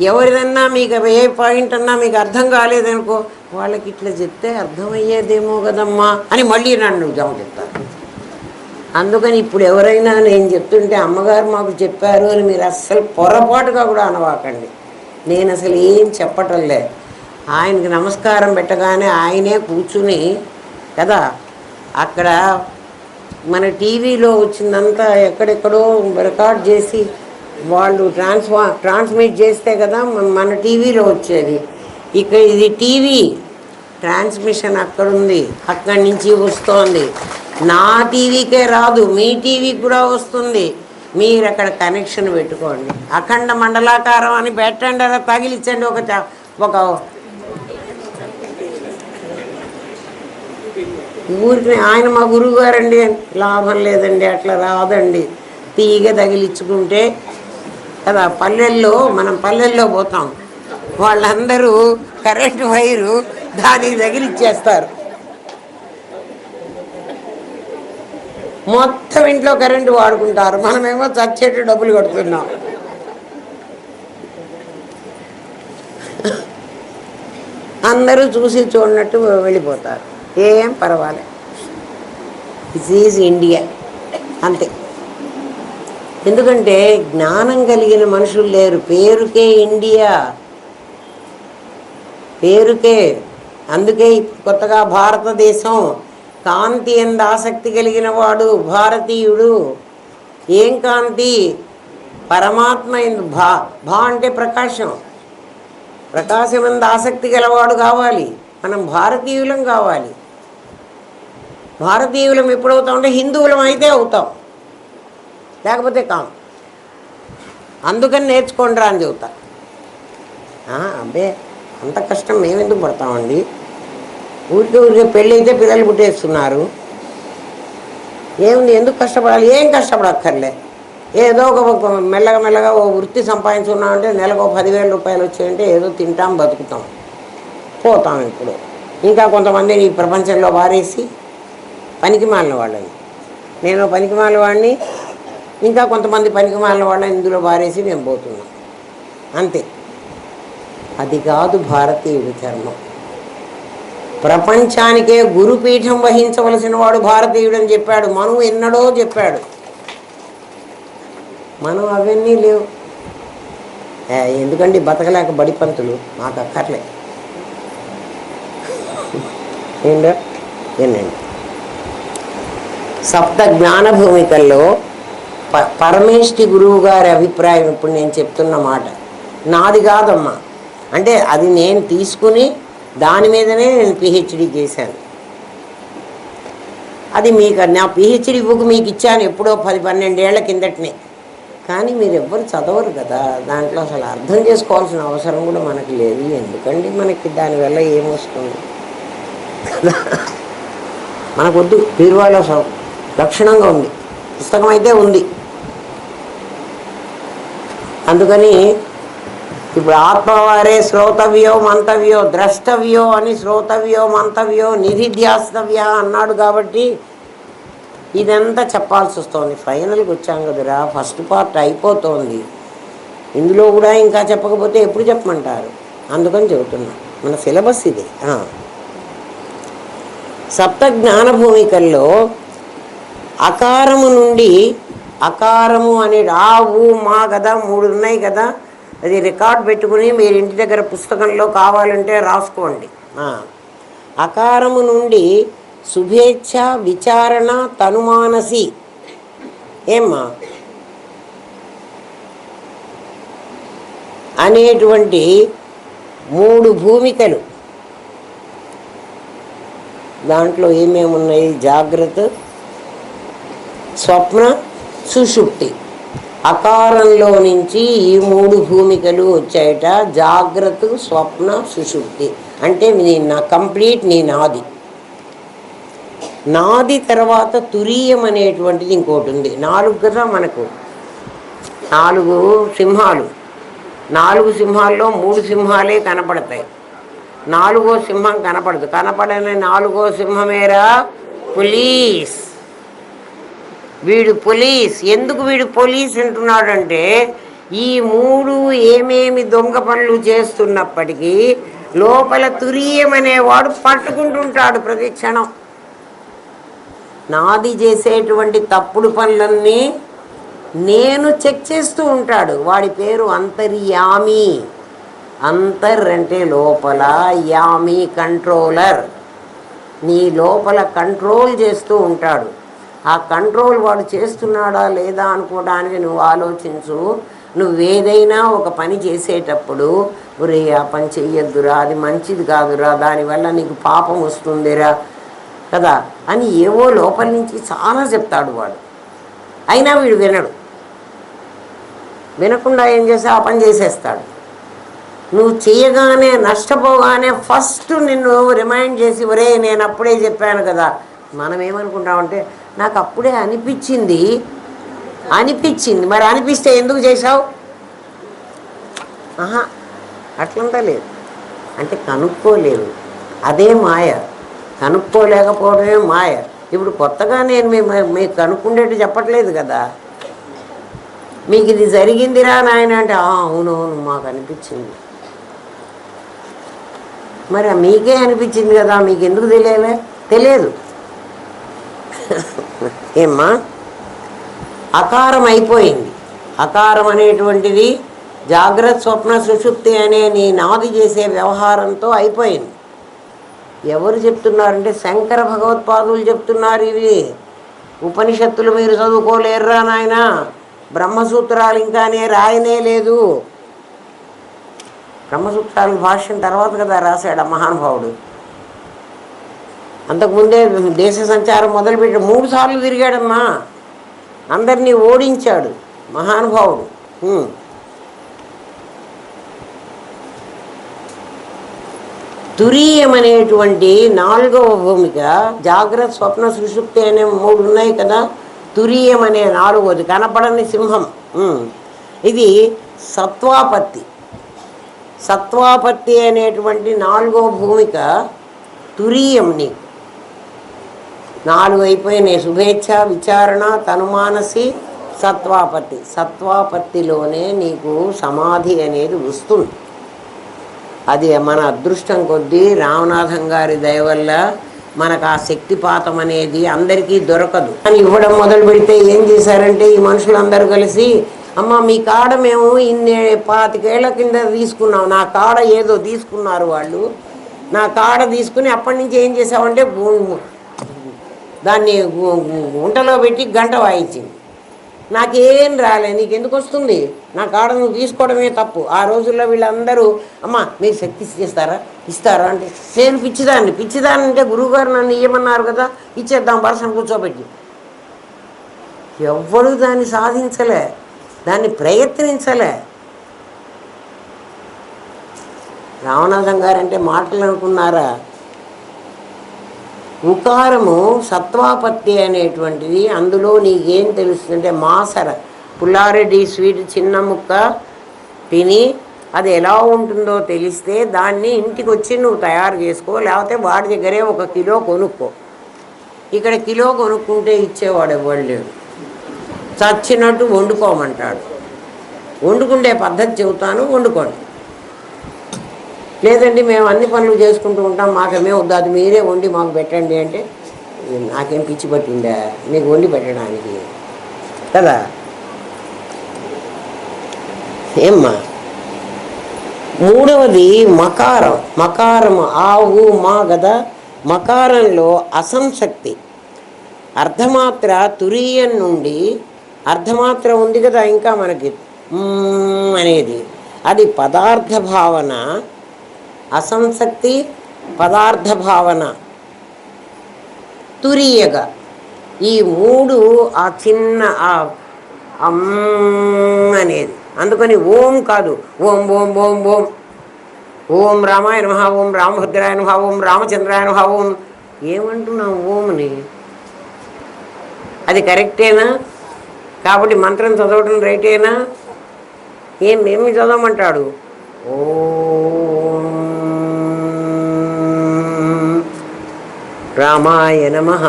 ఎవరిదన్నా మీకు ఏ పాయింట్ అన్నా మీకు అర్థం కాలేదనుకో, వాళ్ళకి ఇట్లా చెప్తే అర్థమయ్యేదేమో కదమ్మా అని మళ్ళీ నన్ను జమ చెప్తారు. అందుకని ఇప్పుడు ఎవరైనా నేను చెప్తుంటే అమ్మగారు మాకు చెప్పారు అని మీరు అస్సలు పొరపాటుగా కూడా అనవాకండి. నేను అసలు ఏం చెప్పటం లేదు. ఆయనకి నమస్కారం పెట్టగానే ఆయనే కూర్చుని కదా, అక్కడ మన టీవీలో వచ్చిందంతా ఎక్కడెక్కడో రికార్డ్ చేసి వాళ్ళు ట్రాన్స్మిట్ చేస్తే కదా మన టీవీలో వచ్చేది. ఇక్కడ ఇది టీవీ ట్రాన్స్మిషన్ అక్కడుంది, అక్కడి నుంచి వస్తోంది. నా టీవీకే రాదు, మీ టీవీకి కూడా వస్తుంది. మీరు అక్కడ కనెక్షన్ పెట్టుకోండి. అఖండ మండలాకారం అని పెట్టండి, అలా తగిలించండి. ఒక ఊరికి ఆయన మా గురువు గారండి, లాభం లేదండి, అట్లా రాదండి. తీగ తగిలించుకుంటే కదా. మనం పల్లెల్లో పోతాం, వాళ్ళందరూ కరెంటు వైరు దానికి తగిలిచ్చేస్తారు. మొత్తం ఇంట్లో కరెంటు వాడుకుంటారు, మనమేమో చచ్చేట్టు డబ్బులు కడుతున్నాం. అందరూ చూసి చూడనట్టు వెళ్ళిపోతారు, ఏం పర్వాలేదు. దిస్ ఈజ్ ఇండియా అంతే. ఎందుకంటే జ్ఞానం కలిగిన మనుషులు లేరు, పేరుకే ఇండియా, పేరుకే. అందుకే కొత్తగా భారతదేశం, కాంతి ఎందు ఆసక్తి కలిగిన వాడు భారతీయుడు. ఏం కాంతి? పరమాత్మ ఎందు. భా అంటే ప్రకాశం, ప్రకాశం ఎందు ఆసక్తి గలవాడు కావాలి. మనం భారతీయులం కావాలి. భారతీయులం ఎప్పుడవుతాం అంటే హిందువులం అయితే అవుతాం, లేకపోతే కాం. అందుకని నేర్చుకోండి రా అని చెబుతా. అబ్బే అంత కష్టం మేమెందుకు పడతామండి? ఊరికే పెళ్ళి అయితే పిల్లలు పుట్టేస్తున్నారు, ఏముంది, ఎందుకు కష్టపడాలి? ఏం కష్టపడక్కర్లే. ఏదో ఒక మెల్లగా ఓ వృత్తి సంపాదించుకున్నామంటే నెలకు 10,000 రూపాయలు వచ్చాయంటే ఏదో తింటాం, బతుకుతాం, పోతాం. ఇప్పుడు ఇంకా కొంతమందిని ఈ ప్రపంచంలో వారేసి పనికి మాలిన వాళ్ళని, నేను పనికి మాలిన వాడిని, ఇంకా కొంతమంది పనికి మాలిన వాళ్ళని ఇందులో వారేసి మేము పోతున్నాం అంతే. అది కాదు భారతీయుడి ధర్మం. ప్రపంచానికే గురుపీఠం వహించవలసిన వాడు భారతీయుడు అని చెప్పాడు. మనం ఎన్నడో చెప్పాడు, మనం అవన్నీ లేవు. ఎందుకండి బతకలేక బడి పంతులు, మాకు అక్కర్లే. ఏంటండి సప్త జ్ఞాన భూమికల్లో పరమేష్ఠి గురువు గారి అభిప్రాయం ఇప్పుడు నేను చెప్తున్న మాట నాది కాదమ్మా. అంటే అది నేను తీసుకుని దాని మీదనే నేను పిహెచ్డి చేశాను. అది మీకు నా పిహెచ్డి బుక్ మీకు ఇచ్చాను ఎప్పుడో 10-12 ఏళ్ల కిందటనే. కానీ మీరు ఎవ్వరు చదవరు కదా, దాంట్లో అసలు అర్థం చేసుకోవాల్సిన అవసరం కూడా మనకు లేదు. ఎందుకండి మనకి దానివల్ల ఏమొస్తుంది కదా. మనకొద్దు, బీరువాలో లక్షణంగా ఉంది, పుస్తకం అయితే ఉంది. అందుకని ఇప్పుడు ఆత్మవారే శ్రోతవ్యో మంతవ్యో ద్రష్టవ్యో అని, శ్రోతవ్యో మంతవ్యో నిధిధ్యాస్తవ్య అన్నాడు. కాబట్టి ఇదంతా చెప్పాల్సి వస్తుంది. ఫైనల్కి వచ్చాం కదరా, ఫస్ట్ పార్ట్ అయిపోతుంది. ఇందులో కూడా ఇంకా చెప్పకపోతే ఎప్పుడు చెప్పమంటారు? అందుకని చెబుతున్నా, మన సిలబస్ ఇది. సప్త జ్ఞాన భూమికల్లో అకారము నుండి, అకారము అనే ఆ ఊ మా కదా 3 ఉన్నాయి కదా, అది రికార్డ్ పెట్టుకుని మీరు ఇంటి దగ్గర పుస్తకంలో కావాలంటే రాసుకోండి. అకారము నుండి శుభేచ్ఛ విచారణ తనుమానసి. ఏమ్మా అనేటువంటి 3 భూమికలు. దాంట్లో ఏమేమి ఉన్నాయి? జాగ్రత్త, స్వప్న, సుషుప్తి. అకారంలో నుంచి ఈ 3 భూమికలు వచ్చాయట. జాగ్రత్త, స్వప్న, సుషుప్తి. అంటే కంప్లీట్ నీ నాది. నాది తర్వాత తురీయం అనేటువంటిది ఇంకోటి ఉంది. 4 కదా మనకు, 4 సింహాలు. 4 సింహాల్లో 3 సింహాలే కనపడతాయి. 4వ సింహం కనపడదు. కనపడని 4వ సింహమేరా పోలీస్. వీడు పోలీస్. ఎందుకు వీడు పోలీస్ అంటున్నాడంటే ఈ 3 ఏమేమి దొంగ పనులు చేస్తున్నప్పటికీ లోపల తురీయం అనేవాడు పట్టుకుంటుంటాడు ప్రతి క్షణం. నాది చేసేటువంటి తప్పుడు పనులన్నీ నేను చెక్ చేస్తూ ఉంటాడు. వాడి పేరు అంతర్యామి. అంతర్ అంటే లోపల, యామి కంట్రోలర్. నీ లోపల కంట్రోల్ చేస్తూ ఉంటాడు. ఆ కంట్రోల్ వాడు చేస్తున్నాడా లేదా అనుకోవడానికి నువ్వు ఆలోచించు. నువ్వేదైనా ఒక పని చేసేటప్పుడు ఒరే ఆ పని చెయ్యొద్దురా, అది మంచిది కాదురా, దానివల్ల నీకు పాపం వస్తుందిరా కదా అని ఏవో లోపల నుంచి చాలా చెప్తాడు వాడు. అయినా వీడు వినడు. వినకుండా ఏం చేస్తే ఆ పని చేసేస్తాడు. నువ్వు చేయగానే, నష్టపోగానే ఫస్ట్ నిన్ను రిమైండ్ చేసి ఒరే నేను అప్పుడే చెప్పాను కదా. మనం ఏమనుకుంటామంటే నాకు అప్పుడే అనిపించింది. మరి అనిపిస్తే ఎందుకు చేశావు? అట్లంతా లేదు. అంటే కనుక్కోలేదు. అదే మాయ. కనుక్కోలేకపోవడమే మాయ. ఇప్పుడు కొత్తగా నేను మీకు కనుక్కుండేట్టు చెప్పట్లేదు కదా. మీకు ఇది జరిగిందిరా నాయన అంటే అవునవును మాకు అనిపించింది. మరి మీకే అనిపించింది కదా, మీకు ఎందుకు తెలియదు. ఏమ్మా, అకారం అయిపోయింది. అకారం అనేటువంటిది జాగ్రత్త, స్వప్న, సుషుప్తి అనే నీ నాది చేసే వ్యవహారంతో అయిపోయింది. ఎవరు చెప్తున్నారంటే శంకర భగవత్పాదులు చెప్తున్నారు. ఇవి ఉపనిషత్తులు మీరు చదువుకోలేరురా నాయన. బ్రహ్మసూత్రాలు ఇంకానే రాయనే లేదు. బ్రహ్మసూత్రాలకు భాష్యం తర్వాత కదా రాశాడు ఆ మహానుభావుడు. అంతకుముందే దేశ సంచారం మొదలుపెట్టి 3 సార్లు తిరిగాడమ్మా. అందరినీ ఓడించాడు మహానుభావుడు. తురీయం అనేటువంటి 4వ భూమిక. జాగ్రత్త, స్వప్న, సుషుప్తి అనే 3 ఉన్నాయి కదా. తురీయం అనే 4వది కనపడని సింహం. ఇది సత్వాపత్తి. సత్వాపత్తి అనేటువంటి 4వ భూమిక తురీయం. నీకు 4 అయిపోయినాయి. శుభేచ్ఛ, విచారణ, తనుమానసి, సత్వాపత్తి. సత్వాపత్తిలోనే నీకు సమాధి అనేది వస్తుంది. అది మన అదృష్టం కొద్దీ రామనాథం గారి దయ వల్ల మనకు ఆ శక్తిపాతం అనేది అందరికీ దొరకదు. అని ఇవ్వడం మొదలు పెడితే ఏం చేశారంటే ఈ మనుషులందరూ కలిసి అమ్మ మీ కాడ మేము 25 ఏళ్ల కింద తీసుకున్నాం. నా కాడ ఏదో తీసుకున్నారు వాళ్ళు. నా కాడ తీసుకుని అప్పటి నుంచి ఏం చేసామంటే దాన్ని గుంటలో పెట్టి గంట వాయించింది. నాకేం రాలే, నీకు ఎందుకు వస్తుంది? నా కాడ నువ్వు తీసుకోవడమే తప్పు. ఆ రోజుల్లో వీళ్ళందరూ అమ్మ మీరు శక్తి ఇస్తారా అంటే నేను పిచ్చిదాన్ని అంటే గురువుగారు నన్ను ఇవ్వమన్నారు కదా, ఇచ్చేద్దాం పర్సన్ కూర్చోబెట్టి. ఎవ్వరూ దాన్ని సాధించలే, దాన్ని ప్రయత్నించలే. రామనాథం గారు అంటే మాటలు అనుకున్నారా? ఉకారము సత్వాపత్తి అనేటువంటిది. అందులో నీకేం తెలుస్తుందంటే మాసర పుల్లారెడ్డి స్వీట్ చిన్న ముక్క తిని అది ఎలా ఉంటుందో తెలిస్తే దాన్ని ఇంటికి వచ్చి నువ్వు తయారు చేసుకో. లేకపోతే వాడి దగ్గరే 1 కిలో కొనుక్కో. ఇక్కడ కిలో కొనుక్కుంటే ఇచ్చేవాడు ఎవడు లేడు. చచ్చినట్టు వండుకోమంటాడు. వండుకుండే పద్ధతి చెబుతాను, వండుకోండి. లేదండి మేము అన్ని పనులు చేసుకుంటూ ఉంటాం, మాకేమే వద్దు, అది మీరే వండి మాకు పెట్టండి అంటే నాకేం పిచ్చి పట్టిందా మీకు వండి పెట్టడానికి కదా. ఏమ్మా, 3వది మకారం. మకారము ఆవు మా కదా. మకారంలో అసంశక్తి. అర్ధమాత్ర తురీయం నుండి అర్ధమాత్ర ఉంది కదా ఇంకా మనకి అనేది. అది పదార్థ భావన, అసంసక్తి పదార్థ భావన, తురీయగా. ఈ మూడు ఆ చిన్న అనేది. అందుకని ఓం కాదు, ఓం ఓం ఓం ఓం, ఓం రామాయ నమః, ఓం రామభద్రాయ నమః, ఓం రామచంద్రాయ నమః, ఓం ఏమంటున్నాం ఓంని? అది కరెక్టేనా? కాబట్టి మంత్రం చదవటం రైటేనా? ఏమి చదవమంటాడు? ఓం రామాయ నమః.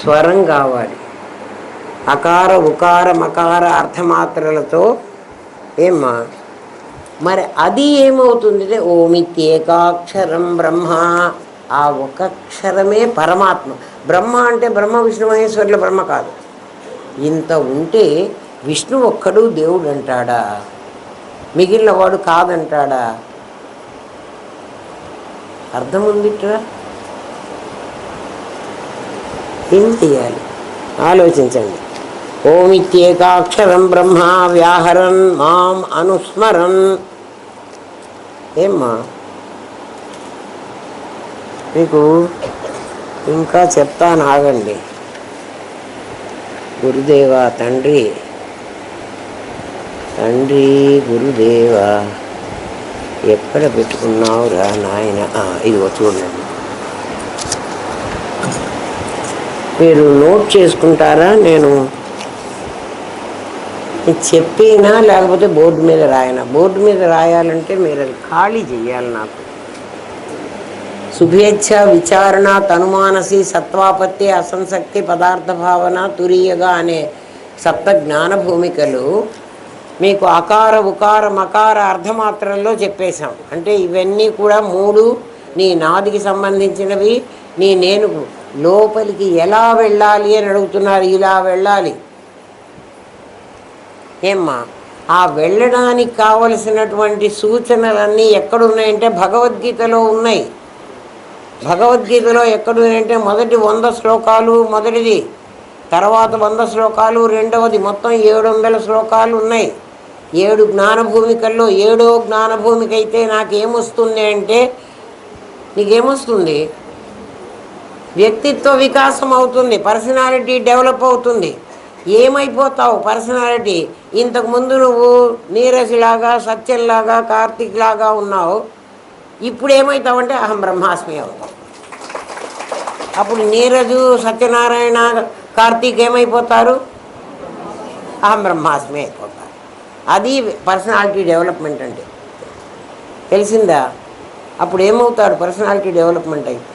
స్వరం కావాలి. అకార ఉకార మకార అర్థమాత్రలతో ఏమ్మా మరి అది ఏమవుతుంది? ఓమిత్యేకాక్షరం బ్రహ్మ. ఆ ఒక అక్షరమే పరమాత్మ. బ్రహ్మ అంటే బ్రహ్మ విష్ణు మహేశ్వరుల బ్రహ్మ కాదు. ఇంత ఉంటే విష్ణు ఒక్కడు దేవుడు అంటాడా? మిగిలిన వాడు కాదంటాడా? అర్థం ఉందిట్రా? ఏం చెయ్యాలి ఆలోచించండి. ఓమిత్యేకాక్షరం బ్రహ్మ వ్యాహరన్ మాం అనుస్మరన్. ఏమ్మా మీకు ఇంకా చెప్తాను, ఆగండి. గురుదేవా తండ్రి, తండ్రి గురుదేవా ఎక్కడ పెట్టుకున్నావురా నాయన? ఇదిగో చూడండి. మీరు నోట్ చేసుకుంటారా? నేను చెప్పినా లేకపోతే బోర్డు మీద రాయనా? బోర్డు మీద రాయాలంటే మీరు అది ఖాళీ చెయ్యాలి నాకు. శుభేచ్ఛ విచారణ తనుమానసి సత్వాపత్తి అసంసక్తి పదార్థ భావన తురీయగా అనే సప్త జ్ఞాన భూమికలు మీకు అకార ఉకార మకార అర్ధమాత్రల్లో చెప్పేశాం. అంటే ఇవన్నీ కూడా మూడు నీ నాదికి సంబంధించినవి. నీ నేను లోపలికి ఎలా వెళ్ళాలి అని అడుగుతున్నారు. ఇలా వెళ్ళాలి. ఏమ్మా ఆ వెళ్ళడానికి కావలసినటువంటి సూచనలన్నీ ఎక్కడున్నాయంటే భగవద్గీతలో ఉన్నాయి. భగవద్గీతలో ఎక్కడున్నాయంటే మొదటి 100 శ్లోకాలు మొదటిది, తర్వాత 100 శ్లోకాలు రెండవది, మొత్తం 700 శ్లోకాలు ఉన్నాయి. 7 జ్ఞానభూమికల్లో 7వ జ్ఞానభూమిక అయితే నాకేమొస్తుంది అంటే, నీకేమొస్తుంది? వ్యక్తిత్వ వికాసం అవుతుంది, పర్సనాలిటీ డెవలప్ అవుతుంది. ఏమైపోతావు పర్సనాలిటీ? ఇంతకుముందు నువ్వు నీరజ్లాగా, సత్యంలాగా, కార్తీక్ లాగా ఉన్నావు. ఇప్పుడు ఏమవుతావంటే అహం బ్రహ్మాస్మి అవుతావు. అప్పుడు నీరజు, సత్యనారాయణ, కార్తీక్ ఏమైపోతారు? అహం బ్రహ్మాస్మి అయిపోతారు. అది పర్సనాలిటీ డెవలప్మెంట్ అంటే. తెలిసిందా? అప్పుడు ఏమవుతాడు పర్సనాలిటీ డెవలప్మెంట్ అయితే?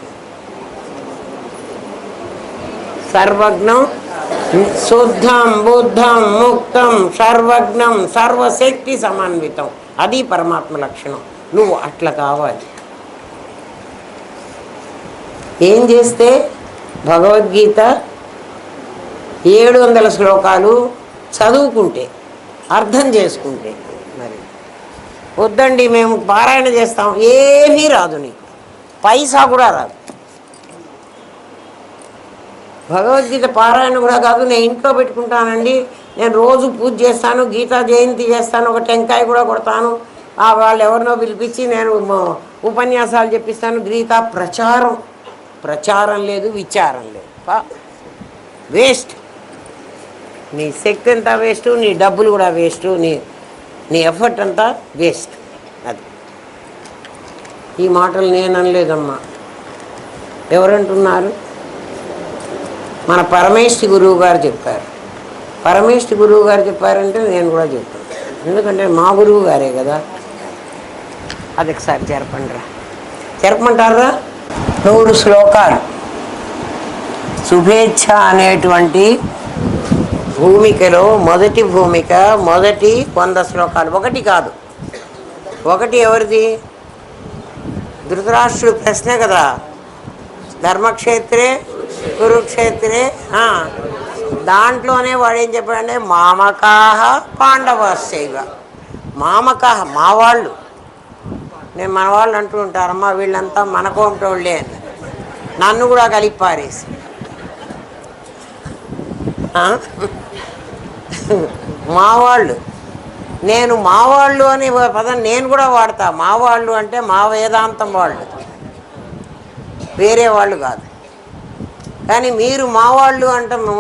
సర్వజ్ఞం శుద్ధం బుద్ధం ముక్తం సర్వజ్ఞం సర్వశక్తి సమన్వితం. అది పరమాత్మ లక్షణం. నువ్వు అట్లా కావాలి. ఏం చేస్తే? భగవద్గీత 700 శ్లోకాలు చదువుకుంటే, అర్థం చేసుకుంటే. మరి వద్దండి మేము పారాయణ చేస్తాం, ఏమీ రాదు, నీకు పైసా కూడా రాదు. భగవద్గీత పారాయణ కూడా కాదు. నేను ఇంట్లో పెట్టుకుంటానండి, నేను రోజు పూజ చేస్తాను, గీతా జయంతి చేస్తాను, ఒక టెంకాయ కూడా కొడతాను, వాళ్ళు ఎవరినో పిలిపించి నేను ఉపన్యాసాలు చెప్పిస్తాను. గీతా ప్రచారం లేదు, విచారం లేదు. వేస్ట్. నీ శక్తి అంతా వేస్ట్, నీ డబ్బులు కూడా వేస్ట్, నీ ఎఫర్ట్ అంతా వేస్ట్. అది ఈ మాటలు నేను అనలేదమ్మా. ఎవరంటున్నారు? మన పరమేశ్వరి గురువు గారు చెప్పారు. పరమేశ్వరి గురువు గారు చెప్పారంటే నేను కూడా చెప్తాను, ఎందుకంటే మా గురువు గారే కదా. అది ఒకసారి జరపమంటారా? 100 శ్లోకాలు శుభేచ్ఛ అనేటువంటి భూమికలో మొదటి భూమిక, మొదటి 100 శ్లోకాలు. ఒకటి కాదు, ఒకటి ఎవరిది? ధృతరాష్ట్రుడు ప్రశ్న కదా, ధర్మక్షేత్రే కురుక్షేత్రే. దాంట్లోనే వాడు ఏం చెప్పాడంటే మామకాహ పాండవశ్చైవ. మామకాహ మా వాళ్ళు, నేను మన వాళ్ళు అంటూ ఉంటారమ్మా, వీళ్ళంతా మనకోంటోళ్ళే అని నన్ను కూడా కలిపి పారేసి. మా వాళ్ళు నేను మావాళ్ళు అనే పదం నేను కూడా వాడతా. మావాళ్ళు అంటే మా వేదాంతం వాళ్ళు, వేరే వాళ్ళు కాదు. కానీ మీరు మావాళ్ళు అంటాము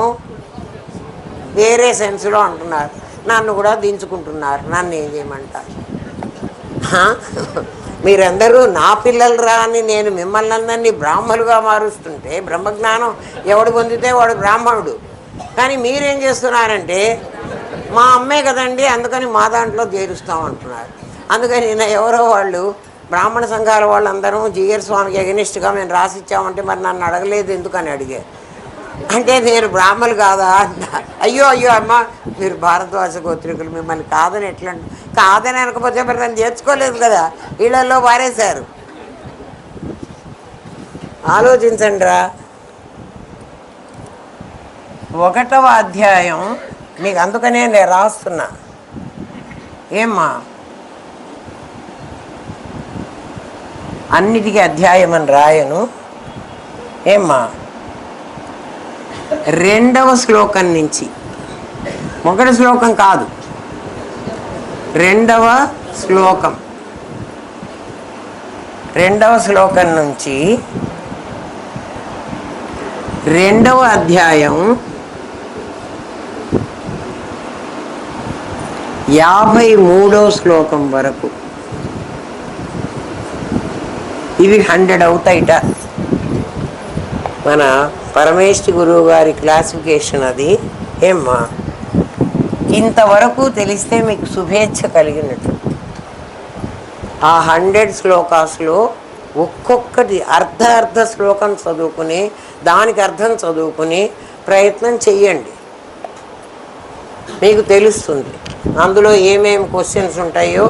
వేరే సెన్స్లో అంటున్నారు. నన్ను కూడా దించుకుంటున్నారు. నన్ను ఏం చేయమంటారు? మీరందరూ నా పిల్లలు రా అని నేను మిమ్మల్ని అందరినీ బ్రాహ్మలుగా మారుస్తుంటే, బ్రహ్మజ్ఞానం ఎవడు పొందితే వాడు బ్రాహ్మణుడు. కానీ మీరేం చేస్తున్నారంటే మా అమ్మే కదండి అందుకని మా దాంట్లో చేరుస్తాం అంటున్నారు. అందుకని నిన్న ఎవరో వాళ్ళు బ్రాహ్మణ సంఘాల వాళ్ళందరూ జీఆర్ స్వామికి ఎగనిస్ట్గా మేము రాసిచ్చామంటే మరి నన్ను అడగలేదు ఎందుకని అడిగారు. అంటే నేను బ్రాహ్మలు కాదా అంట. అయ్యో అయ్యో అమ్మ మీరు భారద్వాజ గోత్రికులు, మిమ్మల్ని కాదని ఎట్లా కాదని అనకపోతే మరి నన్ను చేర్చుకోలేదు కదా, ఇళ్లలో పారేశారు. ఆలోచించండి రా. 1వ అధ్యాయం మీకు అందుకనే నేను రాస్తున్నా. ఏమ్మా అన్నిటికీ అధ్యాయం అని రాయను. ఏమ్మా 2వ శ్లోకం నుంచి, 1 శ్లోకం కాదు 2వ శ్లోకం, 2వ శ్లోకం నుంచి 2వ అధ్యాయం 53వ శ్లోకం వరకు ఇవి 100 అవుతాయిట. మన పరమేశ్వరి గురువు గారి క్లాసిఫికేషన్ అది. ఏమ్మా ఇంతవరకు తెలిస్తే మీకు శుభేచ్ఛ కలిగినట్టు. ఆ 100 శ్లోకాస్లో ఒక్కొక్కటి అర్ధ శ్లోకం చదువుకుని దానికి అర్థం చదువుకుని ప్రయత్నం చెయ్యండి. మీకు తెలుస్తుంది అందులో ఏమేమి క్వశ్చన్స్ ఉంటాయో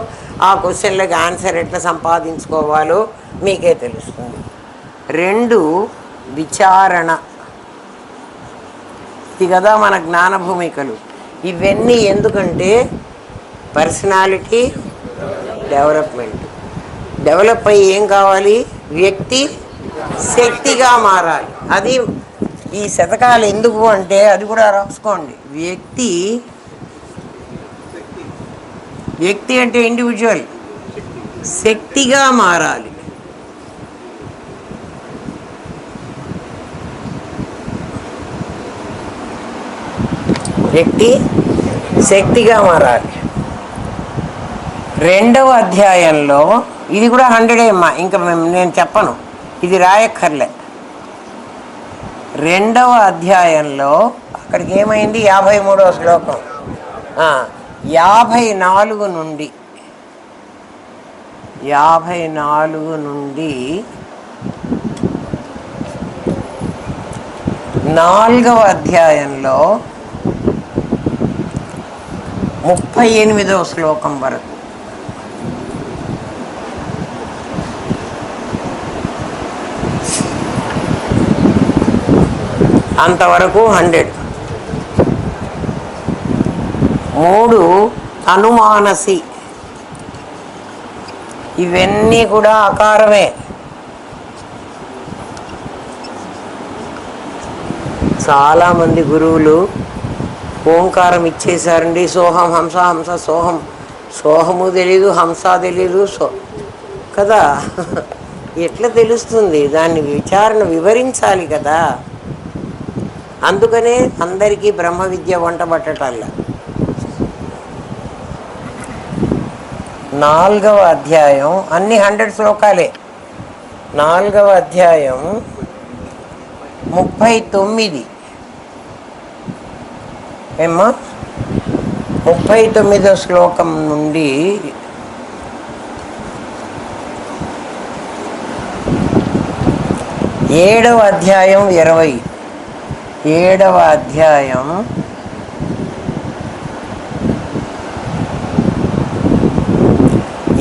ఆ క్వశ్చన్లకి ఆన్సర్ ఎట్లా సంపాదించుకోవాలో మీకే తెలుస్తుంది. 2 విచారణ. ఇది కదా మన జ్ఞాన భూమికలు. ఇవన్నీ ఎందుకంటే పర్సనాలిటీ డెవలప్మెంట్. డెవలప్ అయ్యి ఏం కావాలి? వ్యక్తి శక్తిగా మారాలి. అది ఈ శతకాలు ఎందుకు అంటే అది కూడా రాసుకోండి. వ్యక్తి అంటే ఇండివిజువల్, శక్తిగా మారాలి. వ్యక్తి శక్తిగా మారాలి. 2వ అధ్యాయంలో ఇది కూడా 100 అమ్మా, ఇంకా నేను చెప్పను, ఇది రాయక్కర్లే. 2వ అధ్యాయంలో అక్కడికి ఏమైంది? 53వ శ్లోకం 54 నుండి 4వ అధ్యాయంలో 38వ శ్లోకం వరకు. అంతవరకు 100. 3 అనుమానసి. ఇవన్నీ కూడా అకారమే. చాలామంది గురువులు ఓంకారం ఇచ్చేశారండి. సోహం హంస, హంస సోహం, సోహము తెలీదు, హంస తెలీదు, కదా. ఎట్లా తెలుస్తుంది? దాన్ని విచారణ వివరించాలి కదా. అందుకనే అందరికీ బ్రహ్మ విద్య వంట పట్టటల్లా. 4వ అధ్యాయం అన్ని 100 శ్లోకాలే. 4వ అధ్యాయం 39 ఏమ్మా 39వ శ్లోకం నుండి 7వ అధ్యాయం 20, 7వ అధ్యాయం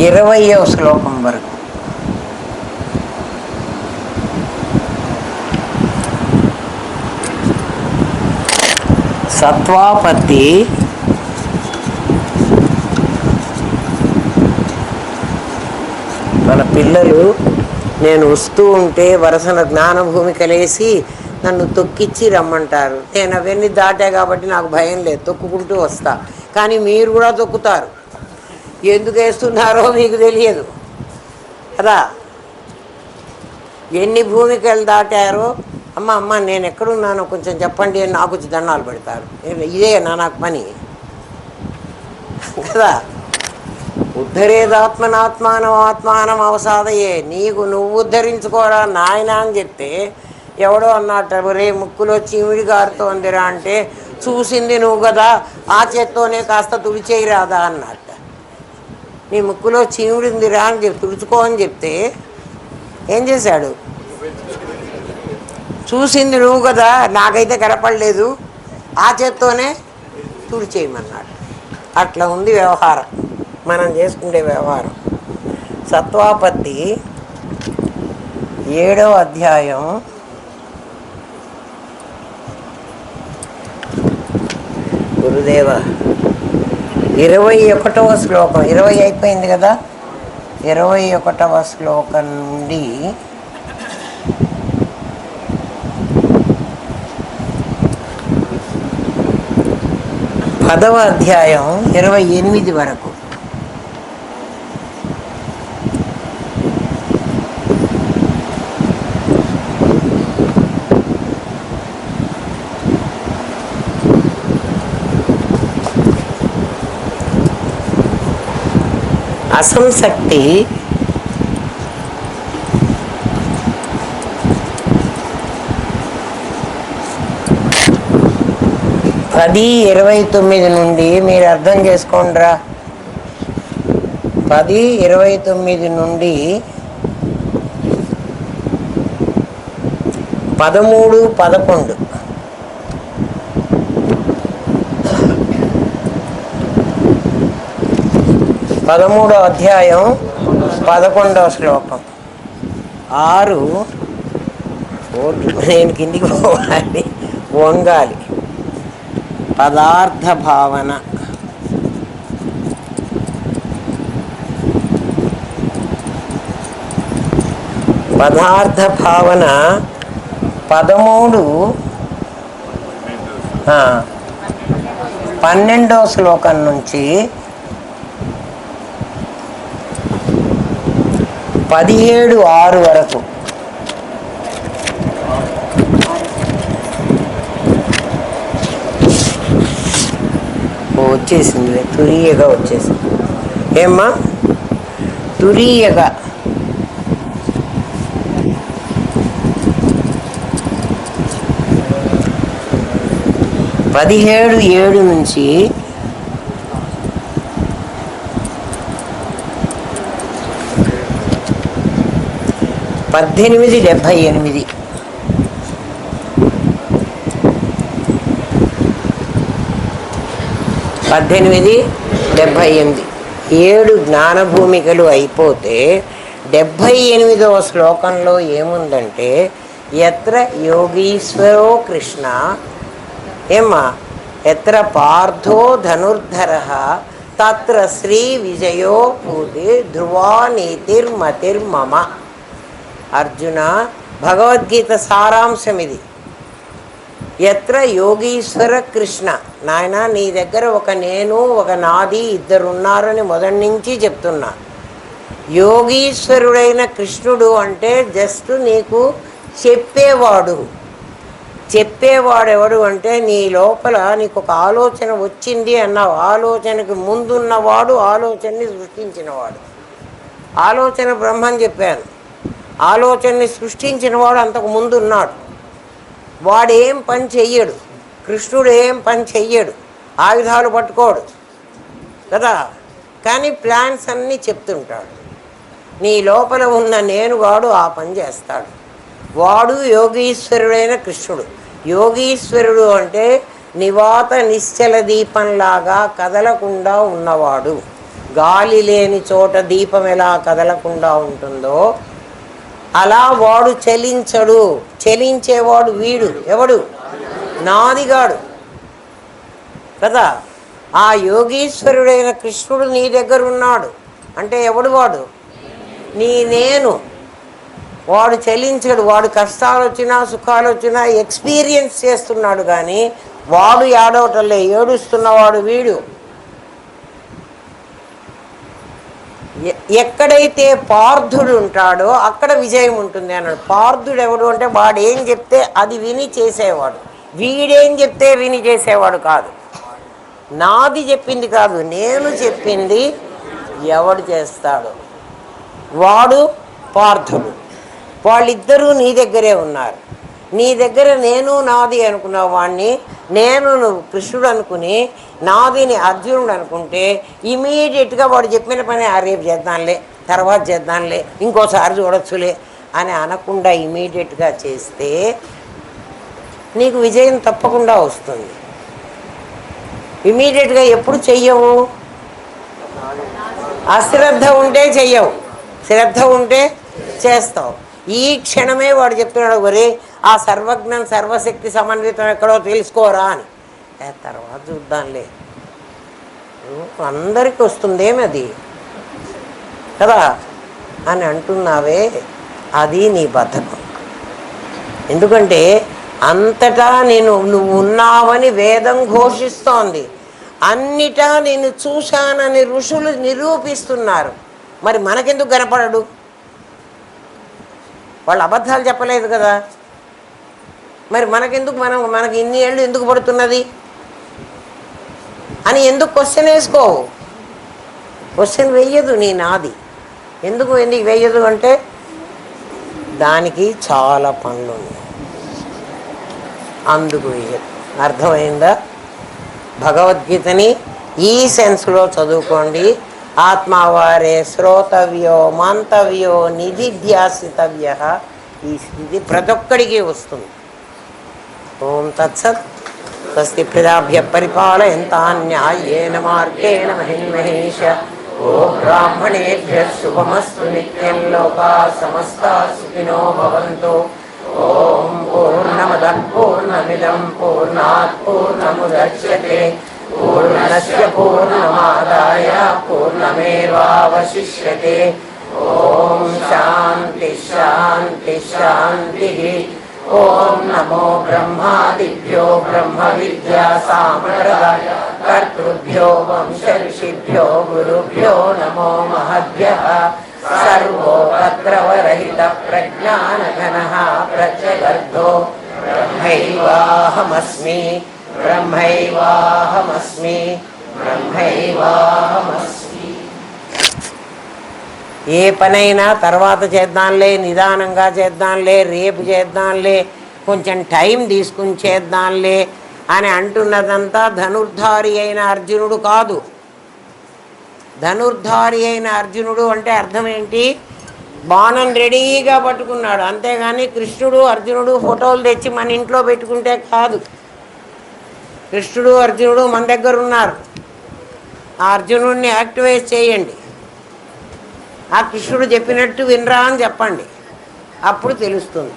20వ శ్లోకం వరకు. సత్వాపత్తి మన పిల్లలు నేను వస్తూ ఉంటే వరసన జ్ఞానభూమి కలిసి నన్ను తొక్కిచ్చి రమ్మంటారు. నేను అవన్నీ దాటా కాబట్టి నాకు భయం లేదు, తొక్కుకుంటూ వస్తా. కానీ మీరు కూడా తొక్కుతారు. ఎందుకు వేస్తున్నారో మీకు తెలియదు కదా. ఎన్ని భూమికలు దాటారో, అమ్మ అమ్మ నేను ఎక్కడున్నానో కొంచెం చెప్పండి అని నాకు దండాలు పెడతారు. ఇదే నాకు పని కదా. ఉద్ధరేదాత్మనాత్మానం ఆత్మానం అవసాదయే, నీకు నువ్వు ఉద్ధరించుకోరా నాయన అని చెప్తే ఎవడో అన్నట్టు రే ముక్కులో చీమిడి గారుతోందిరా అంటే చూసింది నువ్వు కదా, ఆ చేత్తోనే కాస్త తుడిచేయరాదా అన్నట్ట. నీ ముక్కులో చీమిడి ఉందిరా అని చెప్పి తుడుచుకో అని చెప్తే ఏం చేశాడు? చూసింది నువ్వు కదా, నాకైతే కనపడలేదు, ఆ చేత్తోనే తుడిచేయమన్నాడు. అట్లా ఉంది వ్యవహారం, మనం చేసుకునే వ్యవహారం. సత్వాపత్తి 7వ అధ్యాయం గురుదేవ 21వ శ్లోకం. 20 అయిపోయింది కదా. 21వ శ్లోకం నుండి 10వ అధ్యాయం 28 వరకు. అసంశక్తి పది 29 నుండి మీరు అర్థం చేసుకోండిరా. 10:29 నుండి 13:11. 13వ అధ్యాయం 11వ శ్లోకం. 6 నేను కిందికి పోవాలి, వంగాలి. పదార్థ భావన. పదార్థ భావన 12వ శ్లోకం నుంచి 17:6 వరకు. వచ్చేసింది, తురీయగా వచ్చేసింది. ఏమ్మా తురీయగా. పదిహేడు 7 నుంచి 18:78. 18:78. 7 జ్ఞానభూమికలు అయిపోతే 78వ శ్లోకంలో ఏముందంటే ఎత్ర యోగీశ్వరో కృష్ణ ఏమ్మా ఎత్ర పార్థో ధనుర్ధర తత్ర శ్రీ విజయో భూతి ధ్రువా నీతిర్మతిర్మమ. అర్జున, భగవద్గీత సారాంశం ఇది. ఎత్ర యోగీశ్వర కృష్ణ, నాయన నీ దగ్గర ఒక నేను ఒక నాది ఇద్దరున్నారని మొదటి నుంచి చెప్తున్నా. యోగీశ్వరుడైన కృష్ణుడు అంటే జస్ట్ నీకు చెప్పేవాడు. చెప్పేవాడెవడు అంటే నీ లోపల నీకు ఒక ఆలోచన వచ్చింది అన్నావు, ఆలోచనకు ముందున్నవాడు ఆలోచనని సృష్టించినవాడు. ఆలోచన బ్రహ్మని చెప్పాను. ఆలోచనని సృష్టించినవాడు అంతకు ముందున్నాడు. వాడేం పని చెయ్యడు, కృష్ణుడు ఏం పని చెయ్యడు, ఆయుధాలు పట్టుకోడు కదా, కానీ ప్లాన్స్ అన్నీ చెప్తుంటాడు. నీ లోపల ఉన్న నేనుగాడు ఆ పని చేస్తాడు. వాడు యోగీశ్వరుడైన కృష్ణుడు. యోగీశ్వరుడు అంటే నివాత నిశ్చల దీపంలాగా కదలకుండా ఉన్నవాడు. గాలి లేని చోట దీపం ఎలా కదలకుండా ఉంటుందో అలా వాడు చలించడు. చలించేవాడు వీడు. ఎవడు? నాదిగాడు కదా. ఆ యోగీశ్వరుడైన కృష్ణుడు నీ దగ్గర ఉన్నాడు అంటే ఎవడు? వాడు నీ నేను. వాడు చలించడు. వాడు కష్టాలు వచ్చినా సుఖాలు వచ్చినా ఎక్స్పీరియన్స్ చేస్తున్నాడు, కానీ వాడు ఏడవటంలే. ఏడుస్తున్నవాడు వీడు. ఎక్కడైతే పార్థుడు ఉంటాడో అక్కడ విజయం ఉంటుంది అన్నాడు. పార్థుడు ఎవడు అంటే వాడు ఏం చెప్తే అది విని చేసేవాడు, వీడేం చెప్తే విని చేసేవాడు కాదు. నాది చెప్పింది కాదు, నేను చెప్పింది ఎవడు చేస్తాడు వాడు పార్థుడు. వాళ్ళిద్దరూ నీ దగ్గరే ఉన్నారు. నీ దగ్గర నేను నాది అనుకున్న వాడిని నేను నువ్వు కృష్ణుడు అనుకుని నాదిని అర్జునుడు అనుకుంటే ఇమీడియట్గా వాడు చెప్పిన పని రేపు చేద్దాంలే, తర్వాత చేద్దాంలే, ఇంకోసారి చూడొచ్చులే అని అనకుండా ఇమీడియట్గా చేస్తే నీకు విజయం తప్పకుండా వస్తుంది. ఇమీడియట్గా ఎప్పుడు చెయ్యవు, అశ్రద్ధ ఉంటే చెయ్యవు, శ్రద్ధ ఉంటే చేస్తావు. ఈ క్షణమే వాడు చెప్తున్నాడు, ఒరే ఆ సర్వజ్ఞం సర్వశక్తి సమన్వితం ఎక్కడో తెలుసుకోరా అని. తర్వాత చూద్దాంలే, అందరికీ వస్తుందేమి అది కదా అని అంటున్నావే, అది నీ బద్ధకం. ఎందుకంటే అంతటా నువ్వు ఉన్నావని వేదం ఘోషిస్తోంది, అన్నిటా నేను చూశానని ఋషులు నిరూపిస్తున్నారు. మరి మనకెందుకు కనపడడు? వాళ్ళు అబద్ధాలు చెప్పలేదు కదా, మరి మనకెందుకు మనకి ఇన్ని ఏళ్ళు ఎందుకు పడుతున్నది అని ఎందుకు క్వశ్చన్ వేసుకోవు? క్వశ్చన్ వెయ్యదు నీ నాది. ఎందుకు వెయ్యదు అంటే దానికి చాలా పనులు ఉన్నాయి, అందుకు వెయ్యదు. అర్థమైందా? భగవద్గీతని ఈ సెన్స్లో చదువుకోండి. ఆత్మవారే శ్రోతవ్యో మంతవ్యో నిధిధ్యాసితవ్య. ఈ స్థితి ప్రతి ఒక్కడికి వస్తుంది. ఓం తత్సత్. స్వస్తి ప్రజాభ్య పరిపాలయంతాన్యాయేన మార్గేణ మహిన్మహేష. ఓ బ్రాహ్మణేభ్య శుభమస్తు నిత్యం. లోకా సమస్తా సుఖినో భవంతు. ఓం పూర్ణమదః పూర్ణమిదం పూర్ణాత్ పూర్ణముదచ్యతే. పూర్ణస్య పూర్ణమాదాయ పూర్ణమేవావశిష్యతే. ఓం శాంతి శాంతి శాంతి. ఓం నమో బ్రహ్మాదిభ్యో బ్రహ్మ విద్యా సాంప్రదాయ కర్తృభ్యో వంశ ఋషిభ్యో గురుభ్యో నమో మహద్భ్యః. సర్వోపద్రవరహిత ప్రజ్ఞానఘనః ప్రత్యగర్భో బ్రహ్మైవాహమస్మి బ్రహ్మైవాహమస్మి బ్రహ్మైవాహమస్మి. ఏ పనైనా తర్వాత చేద్దాంలే, నిదానంగా చేద్దాంలే, రేపు చేద్దాంలే, కొంచెం టైం తీసుకుని చేద్దాంలే అని అంటున్నదంతా ధనుర్ధారి అయిన అర్జునుడు కాదు. ధనుర్ధారి అయిన అర్జునుడు అంటే అర్థం ఏంటి? బాణం రెడీగా పట్టుకున్నాడు, అంతేగాని కృష్ణుడు అర్జునుడు ఫోటోలు తెచ్చి మన ఇంట్లో పెట్టుకుంటే కాదు. కృష్ణుడు అర్జునుడు మన దగ్గర ఉన్నారు. ఆ అర్జునుడిని యాక్టివేట్ చేయండి, ఆ కృష్ణుడు చెప్పినట్టు వినరా అని చెప్పండి, అప్పుడు తెలుస్తుంది.